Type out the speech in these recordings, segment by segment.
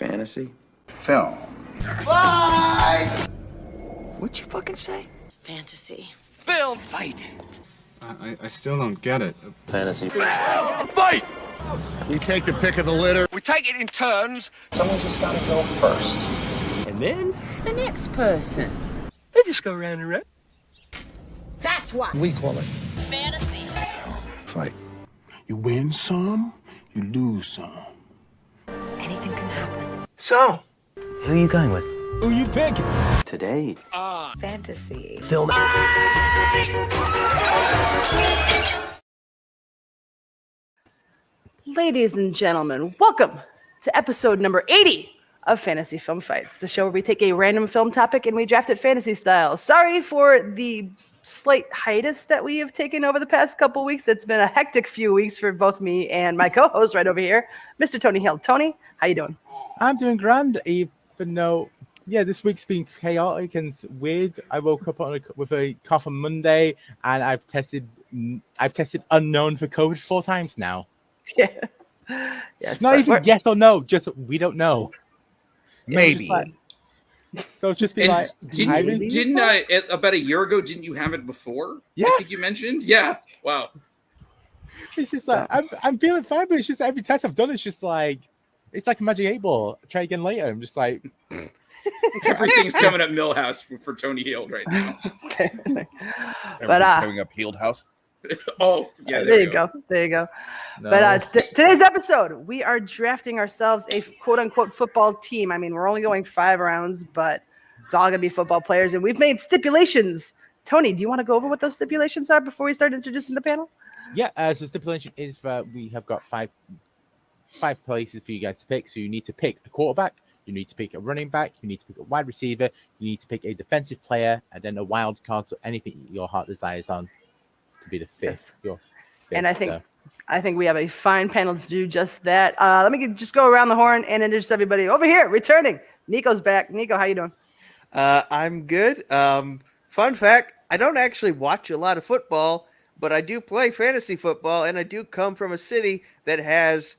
Fantasy? Film. Fly! What'd you fucking say? Fantasy. Film fight! I still don't get it. Fantasy. Fight! You take the pick of the litter. We take it in turns. Someone's just gotta go first. And then? The next person. They just go round and round. That's what We call it fantasy. fight. You win some, you lose some. Anything can happen. So? Who are you going with? Who you picking? Today. Fantasy. Film. Ladies and gentlemen, welcome to episode number 80 of Fantasy Film Fights, the show where we take a random film topic and we draft it fantasy style. Sorry for the slight hiatus that we have taken over the past couple weeks. It's been a hectic few weeks for both me and my co-host right over here, Mr. Tony Hill. Tony, how you doing? I'm doing grand, even though, this week's been chaotic and weird. I woke up with a cough on Monday, and I've tested unknown for COVID 4 times now. Yeah. Yes, Not even yes or no, just we don't know. Maybe. So it's just be like, didn't about a year ago? Didn't you have it before? Yeah. I think you mentioned. Yeah. Wow. It's just like I'm feeling fine, but it's just every test I've done, it's just like it's like a magic 8 ball. Try again later. I'm just like Everything's coming up Millhouse for Tony Heald right now. But coming up Healed House. Oh, yeah. There you go. No. But today's episode, we are drafting ourselves a quote-unquote football team. I mean, we're only going 5 rounds, but it's all going to be football players, and we've made stipulations. Tony, do you want to go over what those stipulations are before we start introducing the panel? Yeah, so stipulation is that we have got five places for you guys to pick. So you need to pick a quarterback, you need to pick a running back, you need to pick a wide receiver, you need to pick a defensive player, and then a wild card, so anything your heart desires on to be the fifth. And I think we have a fine panel to do just that. Let me just go around the horn and introduce everybody. Over here, returning, Nico's back. Nico, how you doing? I'm good. Fun fact, I don't actually watch a lot of football, but I do play fantasy football, and I do come from a city that has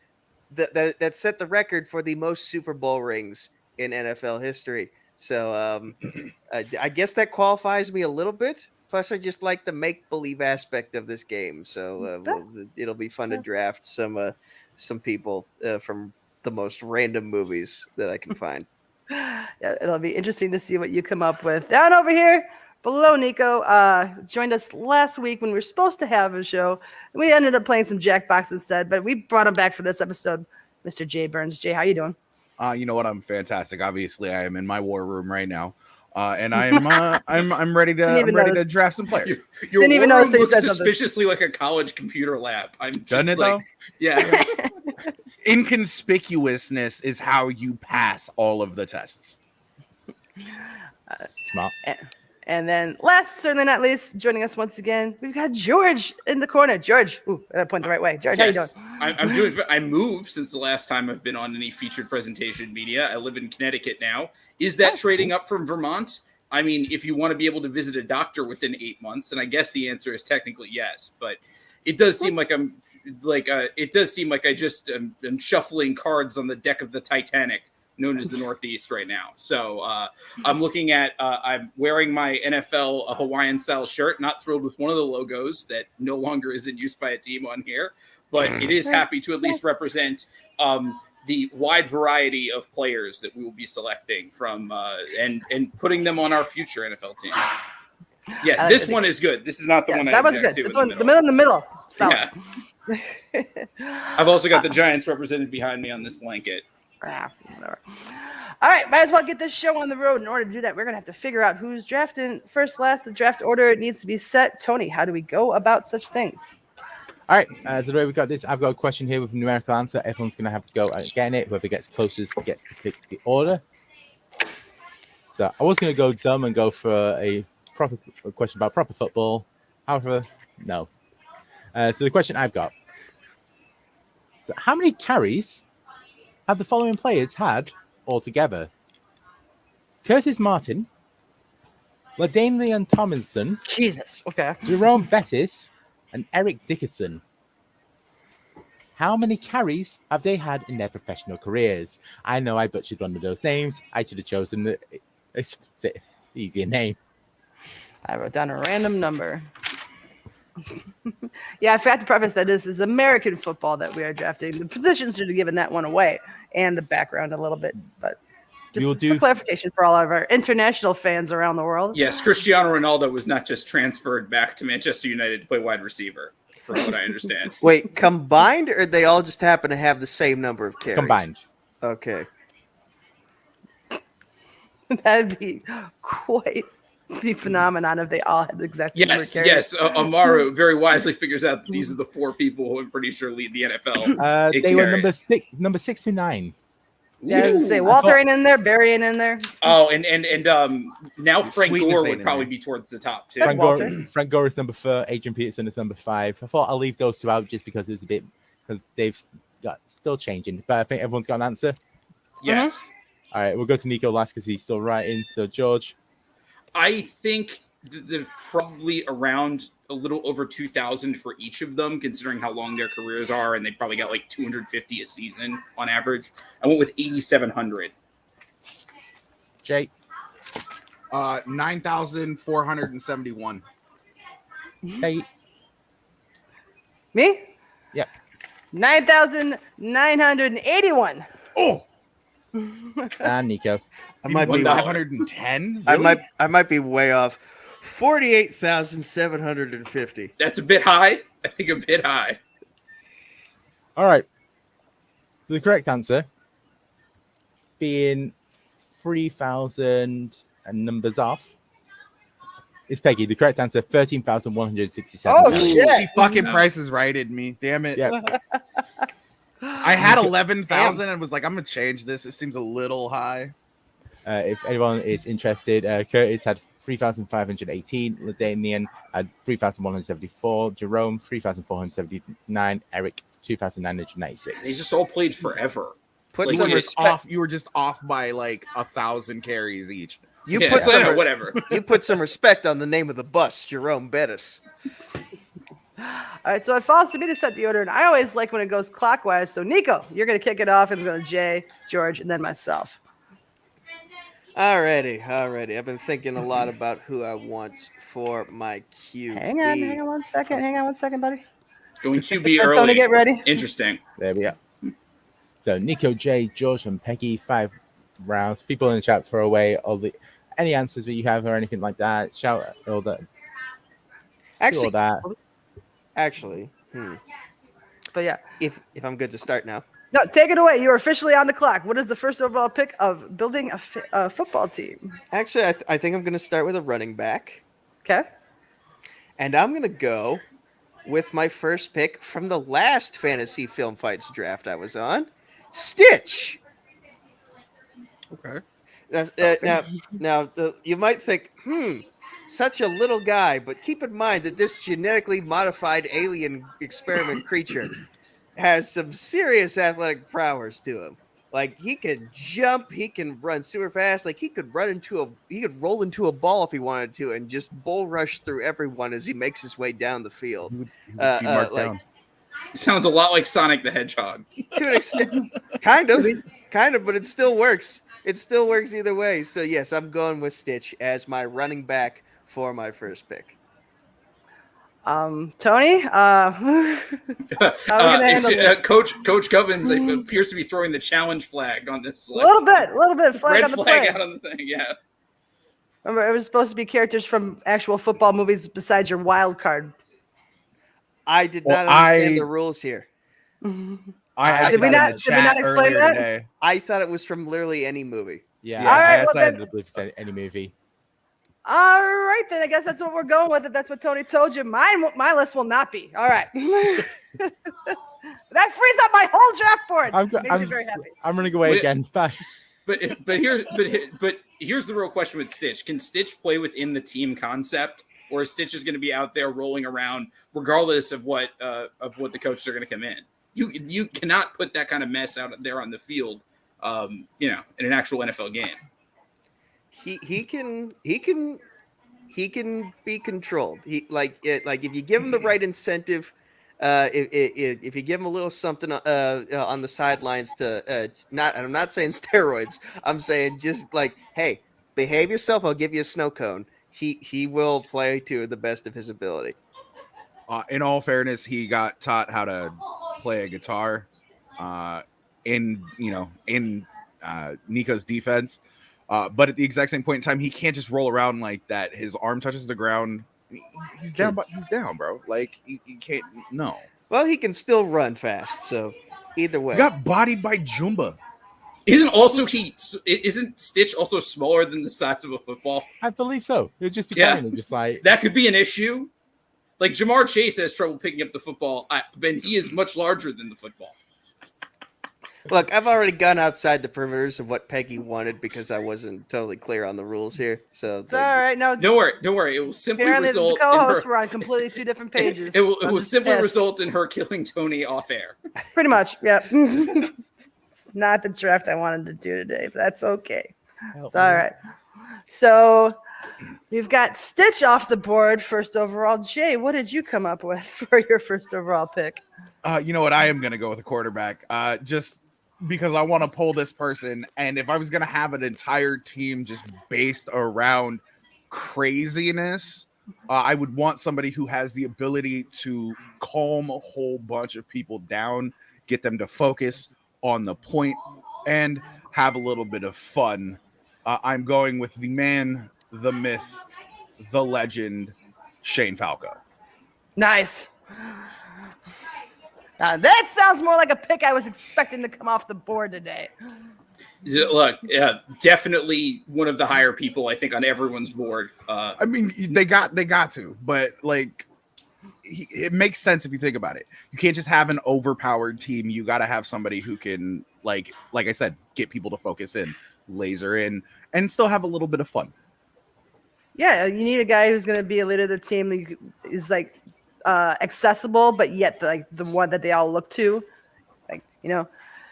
that set the record for the most Super Bowl rings in NFL history. So I guess that qualifies me a little bit. Plus, I just like the make-believe aspect of this game. So it'll be fun to draft some people from the most random movies that I can find. Yeah, it'll be interesting to see what you come up with. Down over here, below Nico, joined us last week when we were supposed to have a show. We ended up playing some Jackbox instead, but we brought him back for this episode. Mr. Jay Burnz. Jay, how you doing? You know what? I'm fantastic. Obviously, I am in my war room right now. And I'm ready to draft some players. Your Didn't even notice looks suspiciously like a college computer lab. Doesn't it though? Yeah. Inconspicuousness is how you pass all of the tests. Smart. And then last, certainly not least, joining us once again, we've got George in the corner. George, I point the right way. George, yes. How you doing? I moved since the last time I've been on any featured presentation media. I live in Connecticut now. Is that trading up from Vermont? I mean, if you want to be able to visit a doctor within 8 months, and I guess the answer is technically yes, but it does seem like I just am shuffling cards on the deck of the Titanic, known as the Northeast right now. So I'm looking at, I'm wearing my NFL Hawaiian style shirt, not thrilled with one of the logos that no longer is in use by a team on here, but it is happy to at least represent the wide variety of players that we will be selecting from and putting them on our future NFL team. Yes, this one is good. This is not the one that was good. This one, the middle in the middle. Solid. Yeah. I've also got the Giants represented behind me on this blanket. Whatever. All right, might as well get this show on the road. In order to do that, we're going to have to figure out who's drafting first, last. The draft order needs to be set. Tony, how do we go about such things? All right, so the way we got this, I've got a question here with a numerical answer. Everyone's going to have to go at getting it. Whoever gets closest gets to pick the order. So I was going to go dumb and go for a question about proper football. However, no. So the question I've got. So how many carries have the following players had altogether? Curtis Martin, LaDainian Tomlinson, Jesus, okay, Jerome Bettis, and Eric Dickerson. How many carries have they had in their professional careers? I know I butchered one of those names. I should have chosen the easier name. I wrote down a random number. Yeah, I forgot to preface that this is American football that we are drafting. The positions should have given that one away and the background a little bit, but just for clarification for all of our international fans around the world. Yes, Cristiano Ronaldo was not just transferred back to Manchester United to play wide receiver, from what I understand. Wait, combined, or they all just happen to have the same number of carries? Combined. Okay. That'd be quite the phenomenon if they all had the exact same number of carries. Yes. Amaru very wisely figures out that these are the 4 people who I'm pretty sure lead the NFL. They were number 6 to 9. Yeah, I was gonna say Walter ain't in there, Barry ain't in there. Oh, and now Frank Gore would probably be towards the top too. Frank Gore is number 4. Adrian Peterson is number 5. I thought I'll leave those 2 out just because it's a bit because they've got still changing. But I think everyone's got an answer. Yes. All right, we'll go to Nico last because he's still writing. So George, I think there's probably around a little over 2,000 for each of them, considering how long their careers are, and they probably got like 250 a season on average. I went with 8,700. Jay, 9,471. Hey, Me? Yep. 9,981. Oh, and Nico. I might be 510. I might be way off. 48,750. That's a bit high. I think a bit high. All right. So the correct answer being 3,000 and numbers off is Peggy. The correct answer 13,167. Oh shit! She fucking prices righted me. Damn it. Yeah. I had 11,000 and was like, I'm gonna change this. It seems a little high. If anyone is interested, Curtis had 3,518. LaDamian had 3,174. Jerome 3,479. Eric 2,996. They just all played forever. Put Like, some you respect. You were just off by like 1,000 carries each. You Yeah, put so some anyway, whatever. You put some respect on the name of the bus, Jerome Bettis. All right, so it falls to me to set the order, and I always like when it goes clockwise. So Nico, you're gonna kick it off, and it's going to Jay, George, and then myself. Alrighty. I've been thinking a lot about who I want for my QB. Hang on one second, buddy. Going QB early. Tony, get ready. Interesting. There we go. So Nico, Jay, George, and Peggy, 5 rounds. People in the chat throw away any answers that you have or anything like that. Shout all that. Actually, all that. But yeah, if I'm good to start now. no, take it away. You're officially on the clock. What is the first overall pick of building a football team? Actually, I think I'm going to start with a running back. Okay. And I'm going to go with my first pick from the last Fantasy Film Fights draft I was on, Stitch. Okay. Now, you might think, such a little guy, but keep in mind that this genetically modified alien experiment creature has some serious athletic prowess to him. Like, he can jump, he can run super fast. Like, he could roll into a ball if he wanted to, and just bull rush through everyone as he makes his way down the field. He would be marked down. Sounds a lot like Sonic the Hedgehog. To an extent, kind of, but it still works. It still works either way. So yes, I'm going with Stitch as my running back for my first pick. Tony, how are we gonna handle this? Coach Gubbins appears to be throwing the challenge flag on this. A little bit, flag red on the flag play. out on the thing. Yeah. Remember, it was supposed to be characters from actual football movies besides your wild card. I did not understand the rules here. Did we not explain that? Today. I thought it was from literally any movie. Yeah, All right, I well decided then- to believe it's any movie. All right, then I guess that's what we're going with. If that's what Tony told you, my list will not be. All right. That frees up my whole draft board. Makes me very happy. I'm running away again. Bye. But here's the real question with Stitch. Can Stitch play within the team concept, or is Stitch just going to be out there rolling around regardless of what the coaches are going to come in? You cannot put that kind of mess out there on the field, in an actual NFL game. He can be controlled. If you give him the right incentive, if you give him a little something on the sidelines I'm not saying steroids. I'm saying just like, hey, behave yourself. I'll give you a snow cone. He will play to the best of his ability. In all fairness, he got taught how to play a guitar in Nico's defense. But at the exact same point in time, he can't just roll around like that. His arm touches the ground. He's down, bro. Like, he can't. No. Well, he can still run fast. So either way, he got bodied by Jumba. Isn't Stitch also smaller than the size of a football? I believe so. It just be just like that could be an issue. Like Jamar Chase has trouble picking up the football, but he is much larger than the football. Look, I've already gone outside the perimeters of what Peggy wanted because I wasn't totally clear on the rules here. So it's all right. No, don't worry. It will simply result. The co-hosts were on completely two different pages. It will simply result in her killing Tony off air. Pretty much, yeah. It's not the draft I wanted to do today, but that's okay. It's all right. So we've got Stitch off the board, first overall. Jay, what did you come up with for your first overall pick? You know what? I am going to go with a quarterback. Just because I want to pull this person, and if I was going to have an entire team just based around craziness, I would want somebody who has the ability to calm a whole bunch of people down, get them to focus on the point, and have a little bit of fun. I'm going with the man, the myth, the legend, Shane Falco. Nice. Now that sounds more like a pick I was expecting to come off the board today. Look, definitely one of the higher people, I think, on everyone's board. I mean, they got to, but like, it makes sense if you think about it. You can't just have an overpowered team. You got to have somebody who can, like I said, get people to focus in, laser in, and still have a little bit of fun. Yeah, you need a guy who's going to be a leader of the team. Who is like accessible, but yet the one that they all look to,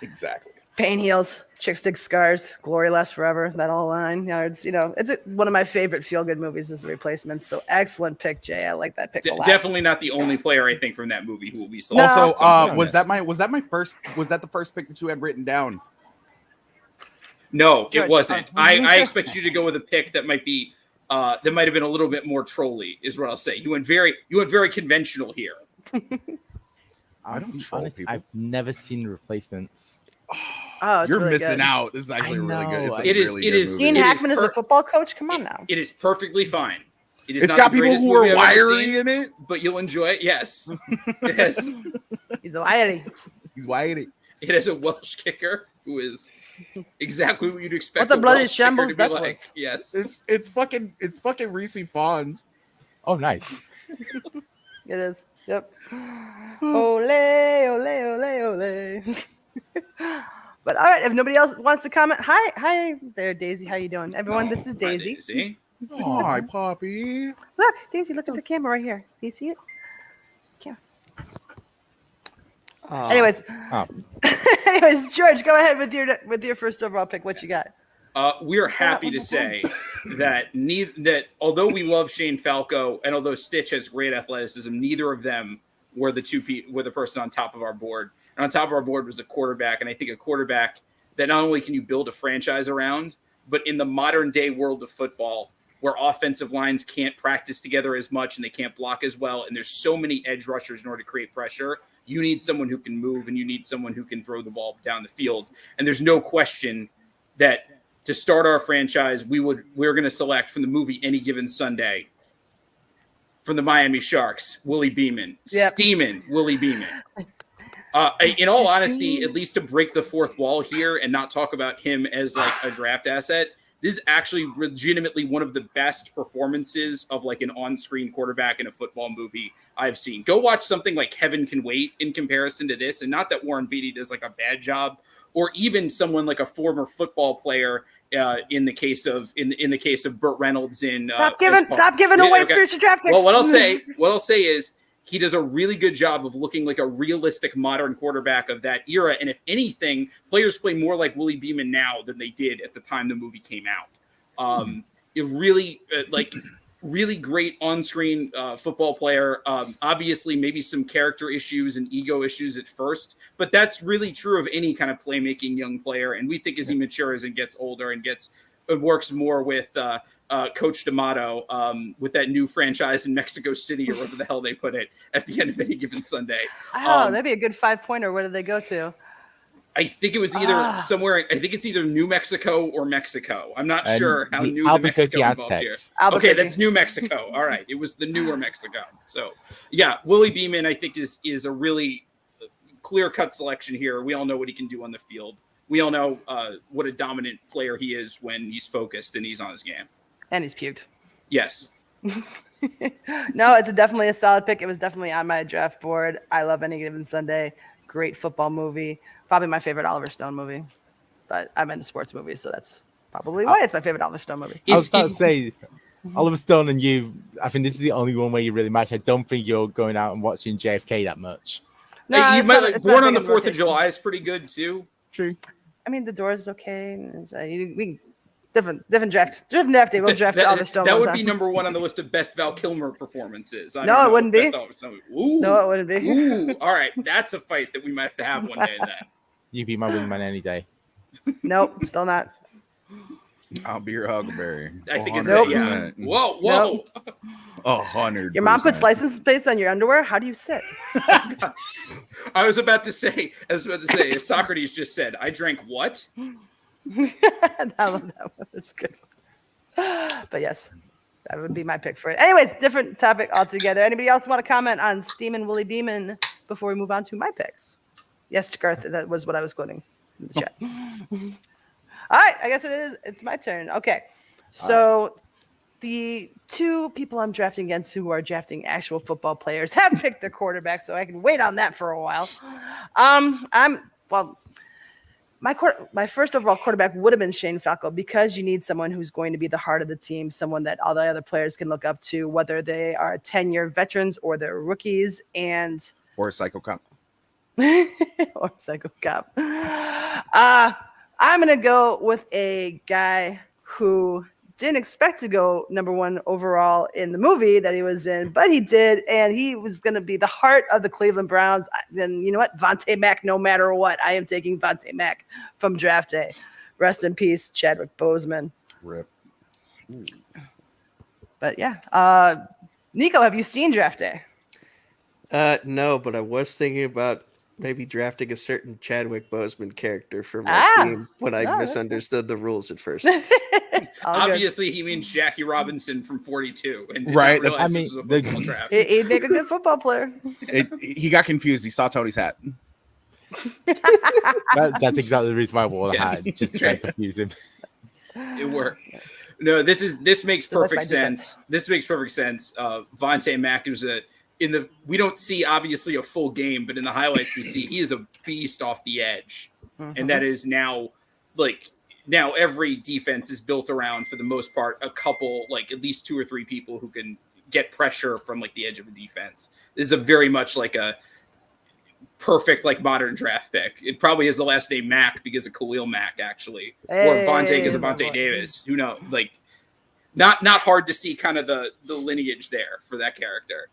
exactly. Pain heals, chicks dig scars, glory lasts forever. That all line yards. It's one of my favorite feel good movies is The Replacements. So excellent pick, Jay. I like that pick a lot. Definitely not the only player I think from that movie who will be selected. Also, was that the first pick that you had written down? No, George, it wasn't. I expected you to go with a pick that might be. That might have been a little bit more trolly, is what I'll say. You went very conventional here. I don't troll people. I've never seen Replacements. Oh, you're really missing good. out. This is actually really good. It is. Gene Hackman is a football coach. Come on now. It is perfectly fine. It's got people who are wiry in it, but you'll enjoy it. Yes, it has. He's wiry. He's wiry. It has a Welsh kicker who is exactly what you'd expect. What the bloody shambles that like. was. Yes, it's fucking Reese Fonz. Oh, nice. It is. Yep. Ole, ole, ole, ole. But all right, if nobody else wants to comment, hi there, Daisy. How you doing, everyone? This is Daisy. Hi, Daisy. Hi, Poppy. Look, Daisy. Look at the camera right here. See it? Yeah. Anyways, George, go ahead with your first overall pick. What you got? We're happy to say that although we love Shane Falco and although Stitch has great athleticism, neither of them were the person on top of our board. And on top of our board was a quarterback, and I think a quarterback that not only can you build a franchise around, but in the modern day world of football, where offensive lines can't practice together as much and they can't block as well, and there's so many edge rushers in order to create pressure, you need someone who can move and you need someone who can throw the ball down the field. And there's no question that to start our franchise, we're going to select from the movie Any Given Sunday from the Miami Sharks, Willie Beeman. Yep. Steamin' Willie Beeman. In all honesty, at least to break the fourth wall here and not talk about him as like a draft asset, this is actually legitimately one of the best performances of like an on-screen quarterback in a football movie I've seen. Go watch something like Heaven Can Wait in comparison to this. And not that Warren Beatty does like a bad job, or even someone like a former football player in the case of Burt Reynolds in stop giving away future draft picks. Well, what I'll say is he does a really good job of looking like a realistic modern quarterback of that era. And if anything, players play more like Willie Beeman now than they did at the time the movie came out. It really really great on-screen football player. Obviously, maybe some character issues and ego issues at first, but that's really true of any kind of playmaking young player. And we think as he matures and gets older and works more with Coach D'Amato with that new franchise in Mexico City or whatever the hell they put it at the end of any given Sunday. Oh, that'd be a good 5-pointer. Where did they go to? I think it was either somewhere. I think it's either New Mexico or Mexico. I'm not sure how new the Mexico involved here. Okay, that's New Mexico. All right, it was the newer Mexico. So, yeah, Willie Beeman, I think is a really clear-cut selection here. We all know what he can do on the field. We all know what a dominant player he is when he's focused and he's on his game. And he's puked. Yes. No, it's definitely a solid pick. It was definitely on my draft board. I love Any Given Sunday. Great football movie. Probably my favorite Oliver Stone movie. But I'm into sports movies, so that's probably why it's my favorite Oliver Stone movie. I was about to say, Oliver Stone and you, I think this is the only one where you really match. I don't think you're going out and watching JFK that much. No, you might like Born on the 4th of July is pretty good too. True. I mean, The Doors is okay. We different draft day. We'll draft Oliver Stone. That would be number one on the list of best Val Kilmer performances. No, it wouldn't be. Ooh. No, it wouldn't be. Ooh. All right, that's a fight that we might have to have one day. Then you be my wingman any day. Nope, still not. I'll be your Huckleberry. I think it's nope. Yeah. Whoa. Nope. 100%. Your mom puts license plates on your underwear. How do you sit? I was about to say, as Socrates just said, I drank what? I love that one. That's good. But yes, that would be my pick for it. Anyways, different topic altogether. Anybody else want to comment on Steam and Willie Beeman before we move on to my picks? Yes, Garth, that was what I was quoting in the chat. All right, I guess it's my turn. Okay, so the two people I'm drafting against who are drafting actual football players have picked their quarterback, so I can wait on that for a while. My first overall quarterback would have been Shane Falco because you need someone who's going to be the heart of the team, someone that all the other players can look up to, whether they are 10-year veterans or they're rookies, or a psycho cop. or psycho cop. I'm going to go with a guy who didn't expect to go number one overall in the movie that he was in, but he did, and he was going to be the heart of the Cleveland Browns. Then you know what? Vontae Mack, no matter what. I am taking Vontae Mack from draft day. Rest in peace, Chadwick Boseman. Rip. Ooh. But yeah. Nico, have you seen draft day? No, but I was thinking about maybe drafting a certain Chadwick Boseman character for my team when I misunderstood the rules at first. Obviously, he means Jackie Robinson from 42. And right. He'd make a good football player. He got confused. He saw Tony's hat. That's exactly the reason why I wore the hat. Just trying to confuse him. It worked. No, this makes perfect sense. This makes perfect sense. Vontae Mack is we don't see obviously a full game, but in the highlights we see he is a beast off the edge. Mm-hmm. And that is now every defense is built around, for the most part, a couple, at least 2 or 3 people who can get pressure from the edge of a defense. This is a very much a perfect modern draft pick. It probably is the last name Mack because of Khalil Mack, actually, or Vontae because of Vontae Davis. Who knows? Not hard to see kind of the lineage there for that character.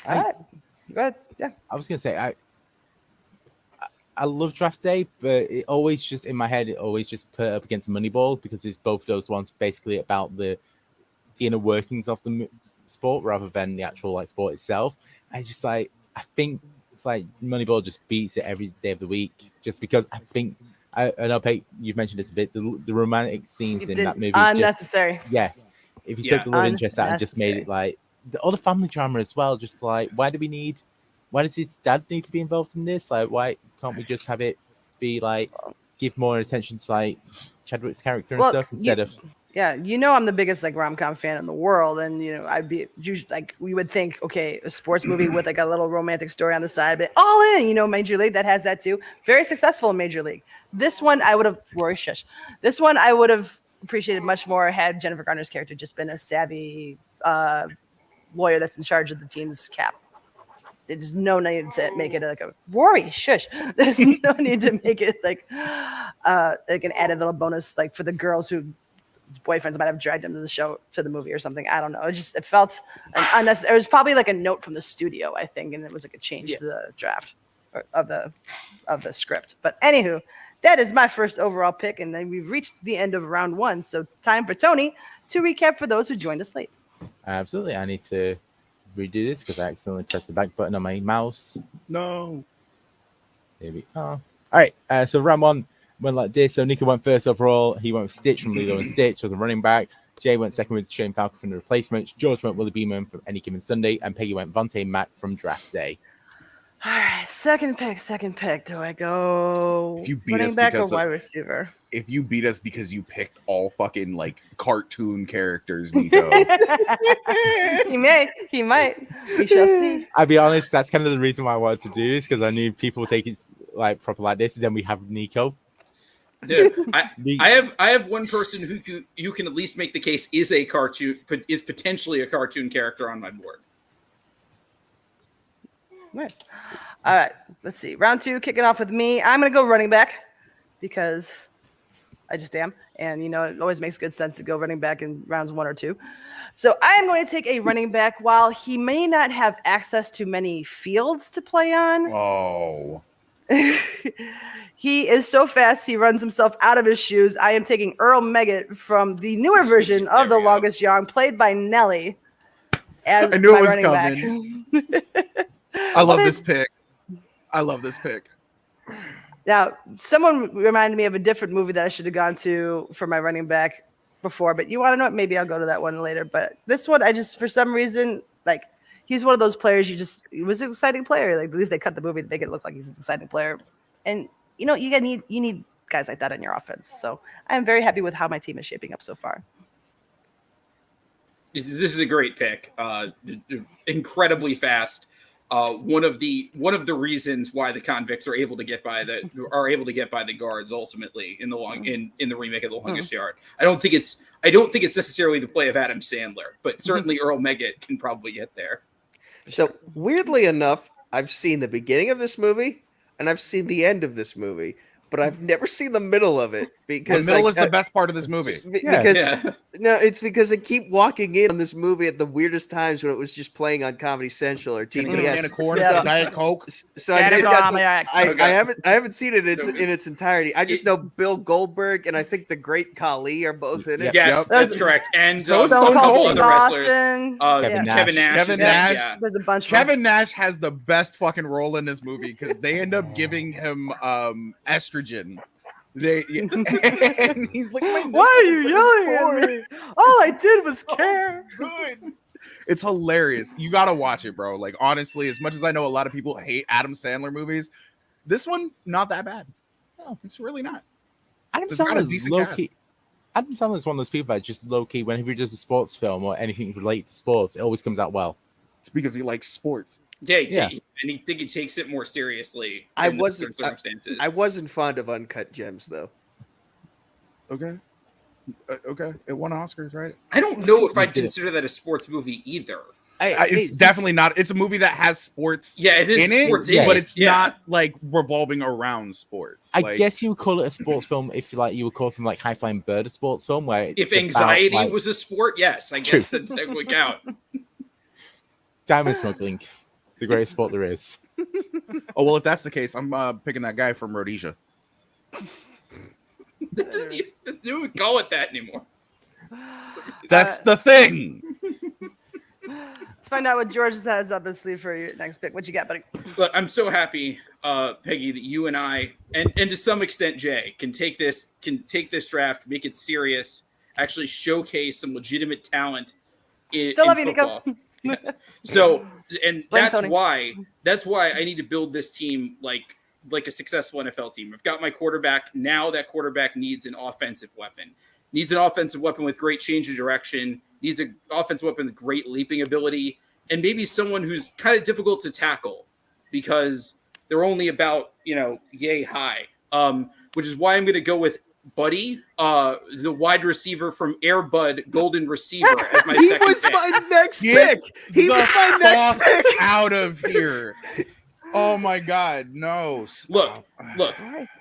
All right. Go ahead. Yeah. I was gonna say I love draft day, but it always just in my head it always just put up against Moneyball because it's both those ones basically about the inner workings of the sport rather than the actual sport itself. I just I think it's Moneyball just beats it every day of the week just because I think I know Pete, you've mentioned this a bit, the romantic scenes in that movie unnecessary. If you took the love interest out and just made it all the family drama as well, just why does his dad need to be involved in this? Why can't we just have it be give more attention to Chadwick's character and stuff instead of I'm the biggest rom-com fan in the world, and I'd be usually we would think, okay, a sports movie with a little romantic story on the side, but all in, Major League that has that too. Very successful in Major League. This one I would have This one I would have appreciated much more had Jennifer Garner's character just been a savvy lawyer that's in charge of the team's cap. There's no need to make it a Rory, shush. There's no need to make it an added little bonus for the girls who his boyfriends might have dragged him to the movie or something. I don't know. It felt unnecessary. It was probably like a note from the studio, I think, and it was like a change to the draft of the script. But anywho, that is my first overall pick, and then we've reached the end of round 1. So time for Tony to recap for those who joined us late. Absolutely. I need to redo this because I accidentally pressed the back button on my mouse. No. There we are. All right. So round 1 went like this. So Nico went first overall. He went with Stitch from Lilo and Stitch with a running back. Jay went second with Shane Falco from the replacements. George went Willie Beeman from Any Given Sunday. And Peggy went Vontae Mack from Draft Day. All right, second pick. Do I go If you beat running us back or because wide receiver? If you beat us because you picked all fucking like cartoon characters, Nico. He might. We shall see. I'll be honest, that's kind of the reason why I wanted to do this, because I knew people take it like proper like this, and then we have Nico. Dude, I have one person who can at least make the case is potentially a cartoon character on my board. Nice. All right, let's see. Round 2, kicking off with me. I'm going to go running back because I just am. And, it always makes good sense to go running back in rounds 1 or 2. So I am going to take a running back. While he may not have access to many fields to play on. Oh. He is so fast, he runs himself out of his shoes. I am taking Earl Meggett from the newer version of The Longest Yard, played by Nelly. As I knew my it was running coming. back. I love this pick. I love this pick. Now, someone reminded me of a different movie that I should have gone to for my running back before, but you want to know what? Maybe I'll go to that one later. But this one, I just, for some reason, like, he's one of those players he was an exciting player. Like, at least they cut the movie to make it look like he's an exciting player. And, you need guys like that in your offense. So I'm very happy with how my team is shaping up so far. This is a great pick. Incredibly fast. One of the reasons why the convicts are able to get by the guards ultimately in the remake of The Longest Yard. I don't think it's necessarily the play of Adam Sandler, but certainly Earl Meggett can probably get there. So weirdly enough, I've seen the beginning of this movie and I've seen the end of this movie, but I've never seen the middle of it because the middle is the best part of this movie. No, it's because I keep walking in on this movie at the weirdest times when it was just playing on Comedy Central or TBS. Diet Coke. So I haven't seen it in its entirety. I just know Bill Goldberg and I think the Great Khali are both in it. Yes, that's correct. And Stone a couple other Boston. wrestlers. Kevin Nash. Yeah. There's a bunch. Kevin Nash has the best fucking role in this movie because they end up giving him estrogen. And he's like, why are you yelling at me? All I did was care. Good. It's hilarious. You gotta watch it, bro. Like, honestly, as much as I know a lot of people hate Adam Sandler movies, this one not that bad. No, it's really not. Adam Sandler's low key. Adam Sandler's one of those people that just low key, whenever he does a sports film or anything related to sports, it always comes out well. It's because he likes sports. Yeah, and he think he takes it more seriously. I wasn't fond of Uncut Gems though. Okay. It won Oscars, right? I don't know if I'd consider that a sports movie either. It's definitely not. It's a movie that has sports. Yeah, it is in sports it, but it's not like revolving around sports. I guess you would call it a sports film if you would call something like High Flying Bird a sports film. Where if anxiety was a sport, yes, I guess that would count. Diamond smuggling, the greatest sport there is. Oh well, if that's the case, I'm picking that guy from Rhodesia. You would call it that anymore. That's the thing. Let's find out what George has up his sleeve for your next pick. What you got, buddy? Look, I'm so happy, Peggy, that you and I, and to some extent Jay, can take this draft, make it serious, actually showcase some legitimate talent in football. Nico. So, and that's why I need to build this team like a successful NFL team. I've got my quarterback. Now that quarterback needs an offensive weapon. Needs an offensive weapon with great change of direction. Needs an offensive weapon with great leaping ability. And maybe someone who's kind of difficult to tackle because they're only about, yay high. Which is why I'm going to go with Buddy, the wide receiver from Air Bud Golden Receiver as my second pick. My next pick. He was my next pick. Out of here. Oh my God, no. Look,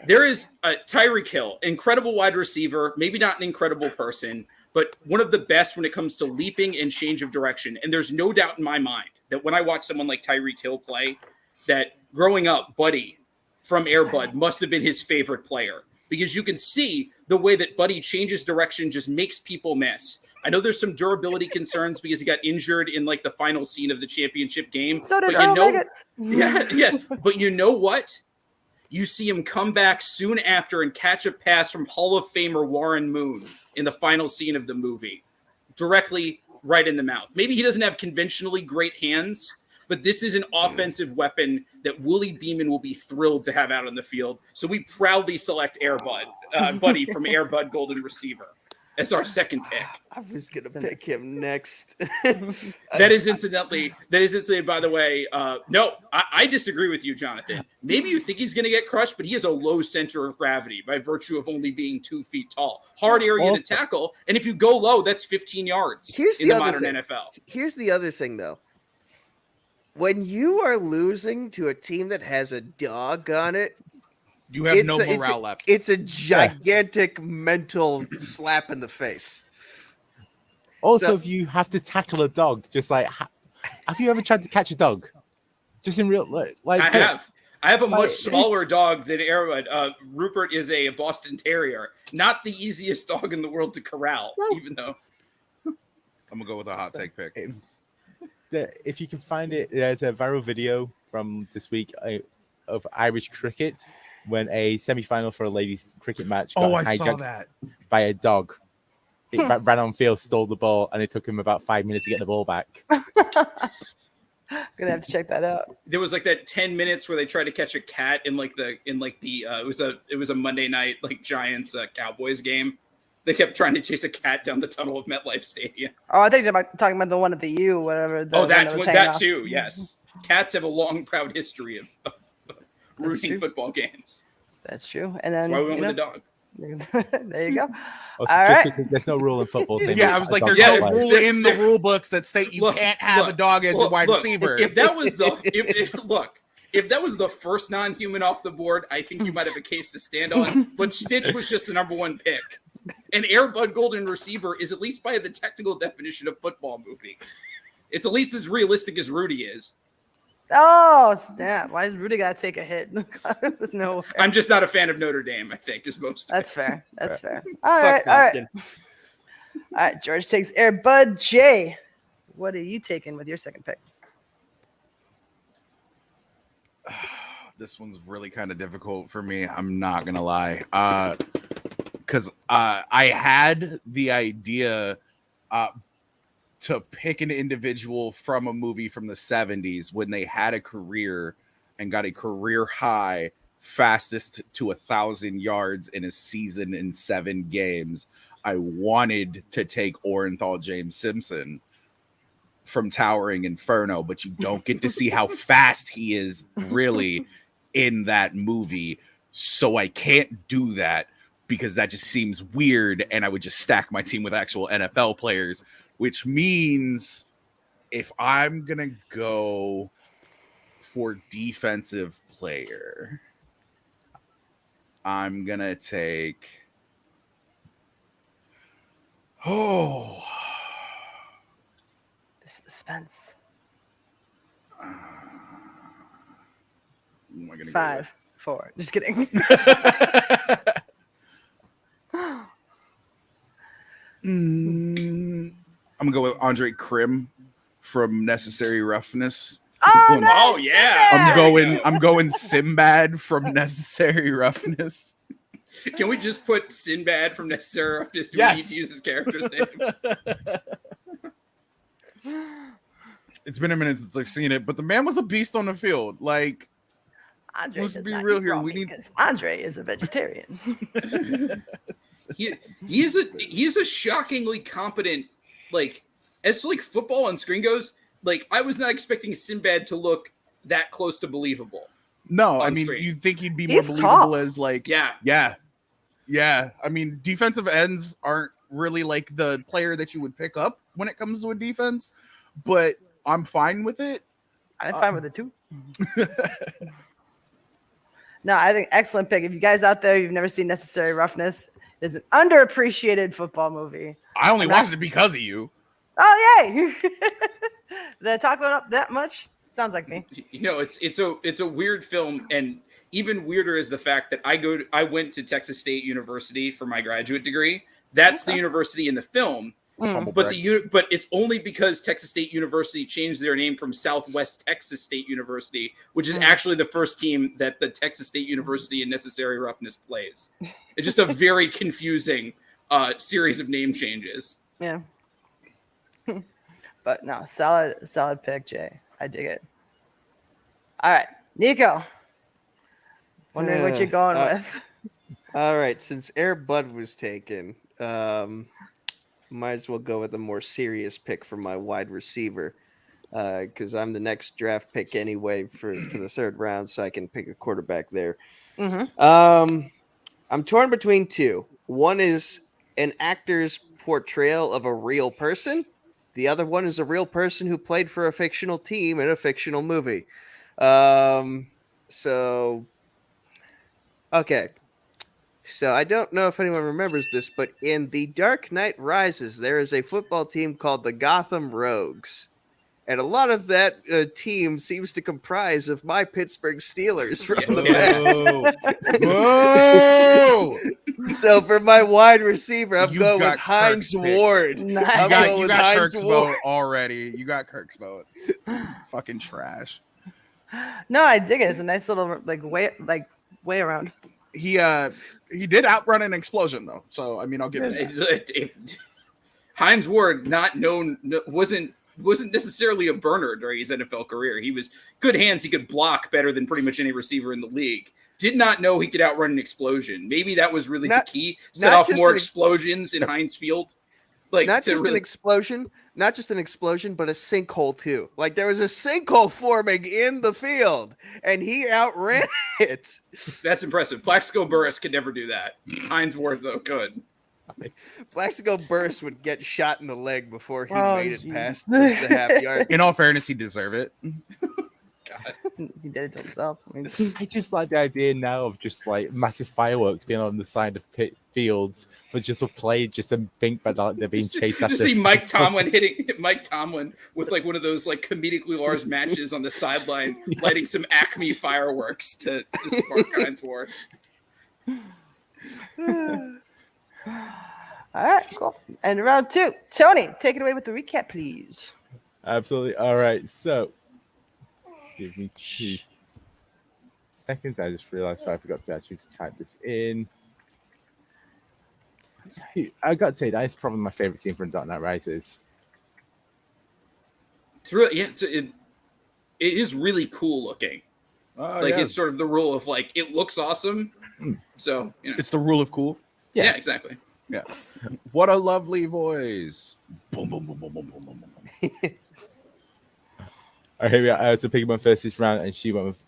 there is Tyreek Hill, incredible wide receiver, maybe not an incredible person, but one of the best when it comes to leaping and change of direction. And there's no doubt in my mind that when I watch someone like Tyreek Hill play, that growing up, Buddy from Air Bud must have been his favorite player, because you can see the way that Buddy changes direction just makes people miss. I know there's some durability concerns because he got injured in like the final scene of the championship game. So did but Earl yes. But you know what? You see him come back soon after and catch a pass from Hall of Famer Warren Moon in the final scene of the movie, directly right in the mouth. Maybe he doesn't have conventionally great hands, but this is an offensive weapon that Willie Beeman will be thrilled to have out on the field. So we proudly select Buddy from Air Bud Golden Receiver as our second pick. I was going to pick him next. That is incidentally, by the way, no, I disagree with you, Jonathan. Maybe you think he's going to get crushed, but he has a low center of gravity by virtue of only being 2 feet tall. Hard area to tackle. And if you go low, that's 15 yards in the modern NFL. Here's the other thing, though. When you are losing to a team that has a dog on it, you have no morale left. It's a gigantic mental slap in the face. Also, if you have to tackle a dog, just like, have you ever tried to catch a dog? Just in real, like I have a much smaller dog than Aaron. Rupert is a Boston Terrier. Not the easiest dog in the world to corral, even though. I'm gonna go with a hot take pick. If you can find it, there's a viral video from this week of Irish cricket when a semi-final for a ladies cricket match got hijacked by a dog. It ran on field, stole the ball, and it took him about 5 minutes to get the ball back. Gonna have to check that out. There was like that 10 minutes where they tried to catch a cat in the it was a Monday night like Giants Cowboys game. They kept trying to chase a cat down the tunnel of MetLife Stadium. Oh, I think you're talking about the one at the U, whatever. That too. Yes, cats have a long, proud history of rooting football games. That's true. And then that's why we went with the dog. There you go. All right. There's no rule in football. Yeah, I was like, there's no rule in the rule books that state you can't have a dog as a wide receiver. If that was if that was the first non-human off the board, I think you might have a case to stand on. But Stitch was just the number one pick. An Air Bud Golden Receiver is, at least by the technical definition of football movie, it's at least as realistic as Rudy is. Oh, snap. Why is Rudy got to take a hit? There's no way. I'm just not a fan of Notre Dame, I think, is most. That's fair. That's fair. All right. All right. George takes Air Bud. Jay, what are you taking with your second pick? This one's really kind of difficult for me. I'm not going to lie. Because I had the idea to pick an individual from a movie from the 70s when they had a career and got a career high fastest to 1,000 yards in a season in 7 games. I wanted to take Orenthal James Simpson from Towering Inferno, but you don't get to see how fast he is really in that movie. So I can't do that, because that just seems weird, and I would just stack my team with actual NFL players, which means if I'm going to go for defensive player, I'm going to take... The suspense. Who am I gonna 5, 4. Just kidding. I'm gonna go with Andre Krim from Necessary Roughness. Oh, yeah. I'm going Sinbad from Necessary Roughness. Can we just put Sinbad from Necessary Roughness? Do we need to use his character's name? It's been a minute since I've seen it, but the man was a beast on the field. Like, Andre let's does be not real eat here. raw We meat need because Andre is a vegetarian. He is a shockingly competent, like, as like football on screen goes. Like, I was not expecting Sinbad to look that close to believable. No, I mean, screen. you'd think he'd be more He's believable tough. as like, Yeah. I mean, defensive ends aren't really like the player that you would pick up when it comes to a defense, but I'm fine with it. I'm fine with it too. No, I think excellent pick. If you guys out there, you've never seen Necessary Roughness, it's an underappreciated football movie. I only watched it because of you. Oh, yay! Did I talk about it that much? Sounds like me. It's a weird film, and even weirder is the fact that I went to Texas State University for my graduate degree. That's the university in the film. But it's only because Texas State University changed their name from Southwest Texas State University, which is actually the first team that the Texas State University in Necessary Roughness plays. It's just a very confusing series of name changes. Yeah. But no, solid pick, Jay. I dig it. All right, Nico. Wondering what you're going with. All right, since Air Bud was taken, might as well go with a more serious pick for my wide receiver, because I'm the next draft pick anyway for the third round, so I can pick a quarterback there. I'm torn between two. One is an actor's portrayal of a real person. The other one is a real person who played for a fictional team in a fictional movie. Okay. So I don't know if anyone remembers this, but in The Dark Knight Rises, there is a football team called the Gotham Rogues. And a lot of that team seems to comprise of my Pittsburgh Steelers from the past. Whoa! So for my wide receiver, I'm going with Hines Ward. Nice. I'm going You with got Hines Kirk's Ward. vote already. You got Kirk's vote. Fucking trash. No, I dig it. It's a nice little way around. He did outrun an explosion though, so I mean I'll give it that. Hines Ward, not known, wasn't necessarily a burner during his NFL career. He was good hands. He could block better than pretty much any receiver in the league. Did not know he could outrun an explosion. Maybe that was really the key. Set off more explosions in Heinz Field. Not just an explosion, but a sinkhole too. Like there was a sinkhole forming in the field, and he outran it. That's impressive. Plaxico Burress could never do that. Hines Ward though could. Plaxico Burress would get shot in the leg before he made it past the half yard. In all fairness, he deserved it. God. He did it to himself. I just like the idea now of just like massive fireworks being on the side of pit fields, but just a play, just to think that they're being chased after. Just see Mike Tomlin hit Mike Tomlin with like one of those like comedically large matches on the sideline, lighting some Acme fireworks to spark Hines Ward. All right, cool. And round two, Tony, take it away with the recap, please. Absolutely. All right, so give me 2 seconds. I just realized I forgot to actually type this in. I got to say that is probably my favorite scene from Dark Knight Rises. It's really, it is really cool looking. It's sort of the rule of like it looks awesome. So It's the rule of cool. Yeah, exactly. Yeah. What a lovely voice. Boom, boom, boom, boom, boom, boom, boom, boom. All right, here we are. So Peggy went first this round, and she went with